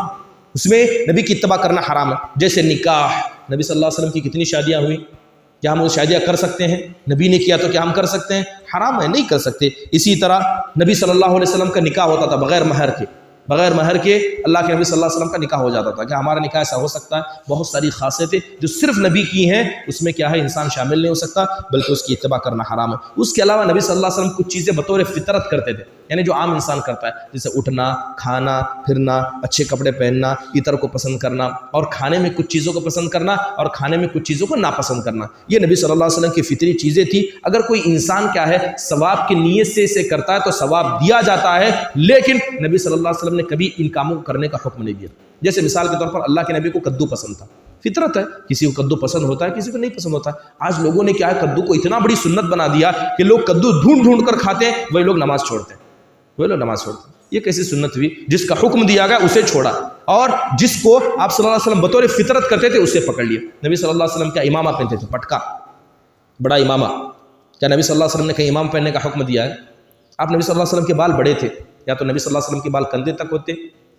اس میں نبی کی اتباع کرنا حرام ہے. جیسے نکاح، نبی صلی اللہ علیہ وسلم کی کتنی شادیاں ہوئیں، کیا ہم وہ شادیاں کر سکتے ہیں؟ نبی نے کیا تو کیا ہم کر سکتے ہیں؟ حرام ہے، نہیں کر سکتے. اسی طرح نبی صلی اللہ علیہ وسلم کا نکاح ہوتا تھا بغیر مہر کے، بغیر مہر کے اللہ کے نبی صلی اللہ علیہ وسلم کا نکاح ہو جاتا تھا. کیا ہمارا نکاح ایسا ہو سکتا ہے؟ بہت ساری خاصیتیں جو صرف نبی کی ہیں اس میں کیا ہے انسان شامل نہیں ہو سکتا، بلکہ اس کی اتباع کرنا حرام ہے. اس کے علاوہ نبی صلی اللہ علیہ وسلم کچھ چیزیں بطور فطرت کرتے تھے، یعنی جو عام انسان کرتا ہے، جیسے اٹھنا، کھانا، پھرنا، اچھے کپڑے پہننا، عطر کو پسند کرنا، اور کھانے میں کچھ چیزوں کو پسند کرنا اور کھانے میں کچھ چیزوں کو ناپسند کرنا. یہ نبی صلی اللہ علیہ وسلم کی فطری چیزیں تھی. اگر کوئی انسان کیا ہے ثواب کی نیت سے اسے کرتا ہے تو ثواب دیا جاتا ہے، لیکن نبی صلی اللہ علیہ وسلم نے کبھی ان کاموں کو کرنے کا حکم نہیں دیا. جیسے مثال کے طور پر اللہ کے نبی کو کدو پسند تھا، فطرت ہے، کسی کو کدو پسند ہوتا ہے، کسی کو نہیں پسند ہوتا ہے. آج لوگوں نے کیا ہے کدو کو اتنا بڑی سنت بنا دیا کہ لوگ کدو ڈھونڈ ڈھونڈ کر کھاتے ہیں، وہی لوگ نماز چھوڑتے ہیں، وہی لوگ نماز چھوڑتے ہیں. یہ کیسی سنت ہوئی؟ جس کا حکم دیا گیا اسے چھوڑا، اور جس کو آپ صلی اللہ علیہ وسلم بطور فطرت کرتے تھے اسے پکڑ لیا. نبی صلی اللہ علیہ وسلم کیا امامہ پہنتے تھے، پٹکا، بڑا امامہ. کیا نبی صلی اللہ علیہ وسلم نے کہیں امام پہننے کا حکم دیا ہے؟ آپ نبی صلی اللہ علیہ وسلم کے بال بڑے تھے، یا تو نبی صلی اللہ علیہ وسلم کے بال کندھے تک ہوتے،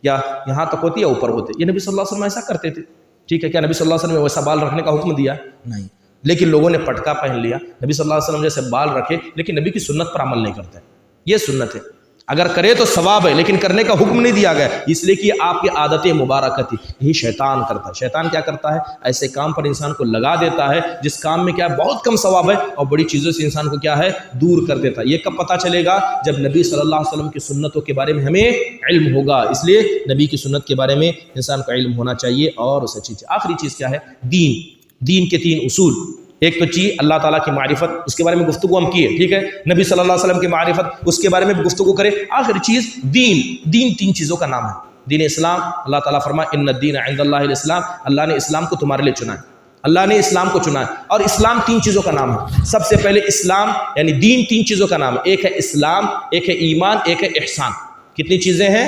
یا یہاں تک ہوتی یا اوپر ہوتے. یہ نبی صلی اللہ علیہ وسلم ایسا کرتے تھے. ٹھیک ہے، کیا نبی صلی اللہ علیہ وسلم نے ویسا بال رکھنے کا حکم دیا؟ نہیں. لیکن لوگوں نے پٹکا پہن لیا. نبی صلی اللہ علیہ وسلم جیسے بال رکھے لیکن نبی کی سنت پر عمل نہیں کرتے. یہ سنت ہے، اگر کرے تو ثواب ہے، لیکن کرنے کا حکم نہیں دیا گیا، اس لیے کہ آپ کی عادت مبارکہ تھی. یہی شیطان کرتا ہے. شیطان کیا کرتا ہے؟ ایسے کام پر انسان کو لگا دیتا ہے جس کام میں کیا ہے بہت کم ثواب ہے، اور بڑی چیزوں سے انسان کو کیا ہے دور کر دیتا ہے. یہ کب پتہ چلے گا؟ جب نبی صلی اللہ علیہ وسلم کی سنتوں کے بارے میں ہمیں علم ہوگا. اس لیے نبی کی سنت کے بارے میں انسان کا علم ہونا چاہیے. اور اس اچھی چیز آخری چیز کیا ہے؟ دین. دین کے 3 اصول. ایک تو چیز اللہ تعالیٰ کی معرفت، اس کے بارے میں گفتگو ہم کیے، ٹھیک ہے. نبی صلی اللہ علیہ وسلم کی معرفت، اس کے بارے میں گفتگو کرے. آخری چیز دین. دین 3 چیزوں کا نام ہے. دین اسلام، اللہ تعالیٰ فرمائے ان الدین عند اللہ الاسلام، اللہ نے اسلام کو تمہارے لیے چنا ہے، اللہ نے اسلام کو چنا ہے. اور اسلام 3 چیزوں کا نام ہے. سب سے پہلے اسلام یعنی دین 3 چیزوں کا نام ہے. ایک ہے اسلام، ایک ہے ایمان، ایک ہے احسان. کتنی چیزیں ہیں؟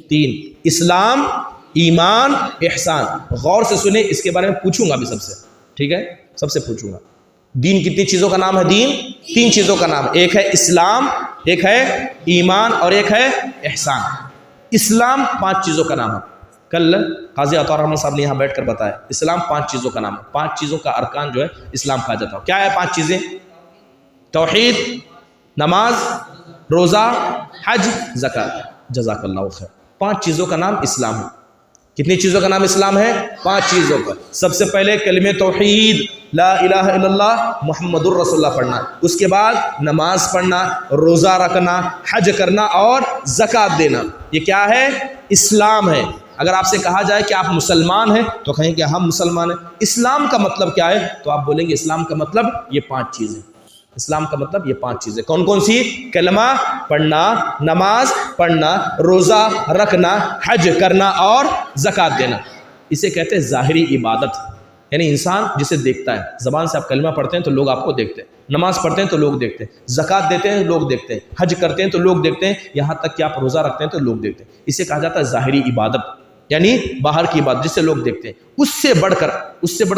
3. اسلام، ایمان، احسان. غور سے سنیں، اس کے بارے میں پوچھوں گا بھی سب سے، ٹھیک ہے، سب سے پوچھوں گا. دین کتنی چیزوں کا نام ہے؟ دین 3 چیزوں کا نام ہے. ایک ہے اسلام، ایک ہے ایمان، اور ایک ہے احسان. اسلام 5 چیزوں کا نام ہے. کل قاضی عطا الرحمن صاحب نے یہاں بیٹھ کر بتایا اسلام 5 چیزوں کا نام ہے. 5 چیزوں کا ارکان جو ہے اسلام کہا جاتا ہے. کیا ہے 5 چیزیں؟ توحید، نماز، روزہ، حج، زکات. جزاک اللہ خیر. 5 چیزوں کا نام اسلام ہے. کتنی چیزوں کا نام اسلام ہے؟ 5 چیزوں کا. سب سے پہلے کلمہ توحید، لا الہ الا اللہ محمد الرسول اللہ پڑھنا. اس کے بعد نماز پڑھنا، روزہ رکھنا، حج کرنا اور زکات دینا. یہ کیا ہے؟ اسلام ہے. اگر آپ سے کہا جائے کہ آپ مسلمان ہیں تو کہیں کہ ہم مسلمان ہیں. اسلام کا مطلب کیا ہے؟ تو آپ بولیں گے اسلام کا مطلب یہ 5 چیزیں. اسلام کا مطلب یہ 5 چیزیں. کون کون سی؟ کلمہ پڑھنا، نماز پڑھنا، روزہ رکھنا، حج کرنا اور زکات دینا. اسے کہتے ہیں ظاہری عبادت، یعنی انسان جسے دیکھتا ہے. زبان سے آپ کلمہ پڑھتے ہیں تو لوگ آپ کو دیکھتے ہیں، نماز پڑھتے ہیں تو لوگ دیکھتے ہیں، زکات دیتے ہیں لوگ دیکھتے ہیں، حج کرتے ہیں تو لوگ دیکھتے ہیں، یہاں تک کہ آپ روزہ رکھتے ہیں تو لوگ دیکھتے ہیں. اسے کہا جاتا ہے ظاہری عبادت، یعنی باہر کی عبادت جسے لوگ دیکھتے ہیں. اس سے بڑھ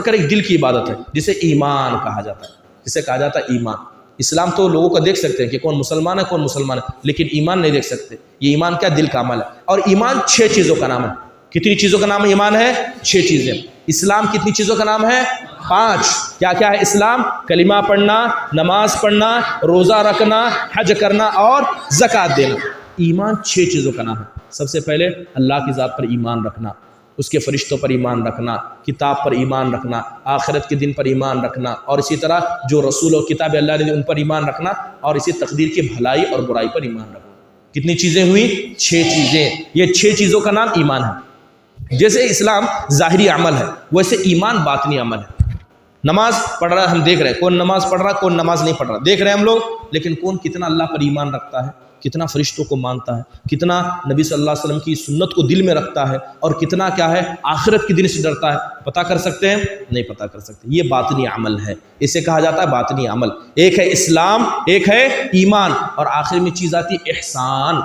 کر ایک دل کی عبادت ہے جسے ایمان کہا جاتا ہے. جسے کہا جاتا ہے ایمان. اسلام تو لوگوں کو دیکھ سکتے ہیں کہ کون مسلمان ہے کون مسلمان ہے، لیکن ایمان نہیں دیکھ سکتے. یہ ایمان کیا؟ دل کا عمل ہے. اور ایمان 6 چیزوں کا نام ہے. کتنی چیزوں کا نام ایمان ہے؟ 6 چیزیں. اسلام کتنی چیزوں کا نام ہے؟ 5. کیا کیا ہے اسلام؟ کلمہ پڑھنا، نماز پڑھنا، روزہ رکھنا، حج کرنا اور زکات دینا. ایمان 6 چیزوں کا نام ہے. سب سے پہلے اللہ کی ذات پر ایمان رکھنا، اس کے فرشتوں پر ایمان رکھنا، کتاب پر ایمان رکھنا، آخرت کے دن پر ایمان رکھنا، اور اسی طرح جو رسول اور کتاب اللہ نے دی ان پر ایمان رکھنا، اور اسی تقدیر کی بھلائی اور برائی پر ایمان رکھنا. کتنی چیزیں ہوئی؟ 6 چیزیں. یہ 6 چیزوں کا نام ایمان ہے. جیسے اسلام ظاہری عمل ہے ویسے ایمان باطنی عمل ہے. نماز پڑھ رہا ہے، ہم دیکھ رہے ہیں کون نماز پڑھ رہا ہے کون نماز نہیں پڑھ رہا، دیکھ رہے ہیں ہم لوگ، لیکن کون کتنا اللہ پر ایمان رکھتا ہے، کتنا فرشتوں کو مانتا ہے، کتنا نبی صلی اللہ علیہ وسلم کی سنت کو دل میں رکھتا ہے، اور کتنا کیا ہے آخرت کے دن سے ڈرتا ہے. پتہ کر سکتے ہیں؟ نہیں پتہ کر سکتے. یہ باطنی عمل ہے، اسے کہا جاتا ہے باطنی عمل. ایک ہے اسلام، ایک ہے ایمان، اور آخر میں چیز آتی ہے احسان.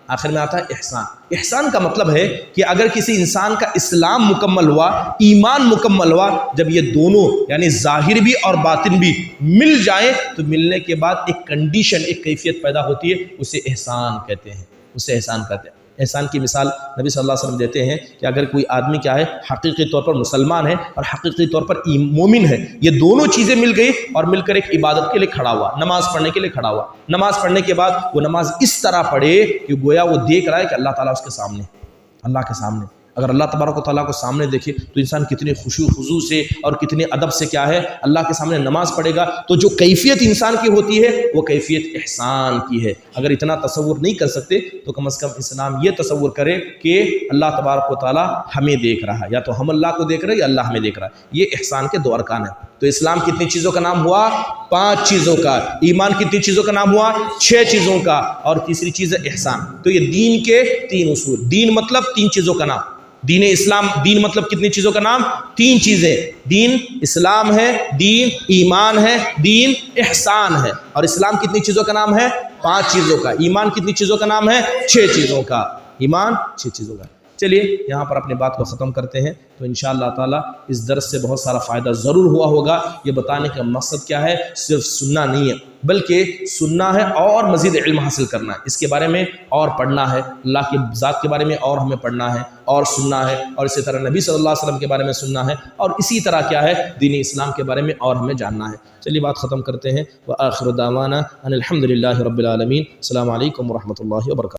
آخر میں آتا ہے احسان. احسان کا مطلب ہے کہ اگر کسی انسان کا اسلام مکمل ہوا، ایمان مکمل ہوا، جب یہ دونوں یعنی ظاہر بھی اور باطن بھی مل جائیں تو ملنے کے بعد ایک کنڈیشن، ایک کیفیت پیدا ہوتی ہے، اسے احسان کہتے ہیں. اسے احسان کہتے ہیں. احسان کی مثال نبی صلی اللہ علیہ وسلم دیتے ہیں کہ اگر کوئی آدمی کیا ہے حقیقی طور پر مسلمان ہے اور حقیقی طور پر مومن ہے، یہ دونوں چیزیں مل گئی اور مل کر ایک عبادت کے لیے کھڑا ہوا، نماز پڑھنے کے لیے کھڑا ہوا، نماز پڑھنے کے بعد وہ نماز اس طرح پڑھے کہ گویا وہ دیکھ رہا ہے کہ اللہ تعالیٰ اس کے سامنے، اللہ کے سامنے۔ اگر اللہ تبارک و تعالیٰ کو سامنے دیکھے تو انسان کتنے خشوع خضوع سے اور کتنے ادب سے کیا ہے اللہ کے سامنے نماز پڑھے گا، تو جو کیفیت انسان کی ہوتی ہے وہ کیفیت احسان کی ہے۔ اگر اتنا تصور نہیں کر سکتے تو کم از کم انسان یہ تصور کرے کہ اللہ تبارک و تعالیٰ ہمیں دیکھ رہا ہے، یا تو ہم اللہ کو دیکھ رہے ہیں یا اللہ ہمیں دیکھ رہا ہے۔ یہ احسان کے 2 ارکان ہیں۔ تو اسلام کتنی چیزوں کا نام ہوا؟ 5 چیزوں کا۔ ایمان کتنی چیزوں کا نام ہوا؟ 6 چیزوں کا۔ اور تیسری چیز ہے احسان۔ تو یہ دین کے 3 اصول۔ دین مطلب 3 چیزوں کا نام۔ دین اسلام، دین مطلب کتنی چیزوں کا نام؟ 3 چیزیں۔ دین اسلام ہے، دین ایمان ہے، دین احسان ہے۔ اور اسلام کتنی چیزوں کا نام ہے؟ 5 چیزوں کا۔ ایمان کتنی چیزوں کا نام ہے؟ 6 چیزوں کا۔ ایمان 6 چیزوں کا۔ چلیے یہاں پر اپنی بات کو ختم کرتے ہیں۔ تو انشاءاللہ تعالی اس درس سے بہت سارا فائدہ ضرور ہوا ہوگا۔ یہ بتانے کا مقصد کیا ہے؟ صرف سننا نہیں ہے، بلکہ سننا ہے اور مزید علم حاصل کرنا ہے، اس کے بارے میں اور پڑھنا ہے، اللہ کی ذات کے بارے میں اور ہمیں پڑھنا ہے اور سننا ہے، اور اسی طرح نبی صلی اللہ علیہ وسلم کے بارے میں سننا ہے، اور اسی طرح کیا ہے دین اسلام کے بارے میں اور ہمیں جاننا ہے۔ چلیے بات ختم کرتے ہیں۔ وآخر دعوانا ان الحمد للہ رب العالمین۔ السلام علیکم ورحمۃ اللہ وبرکاتہ۔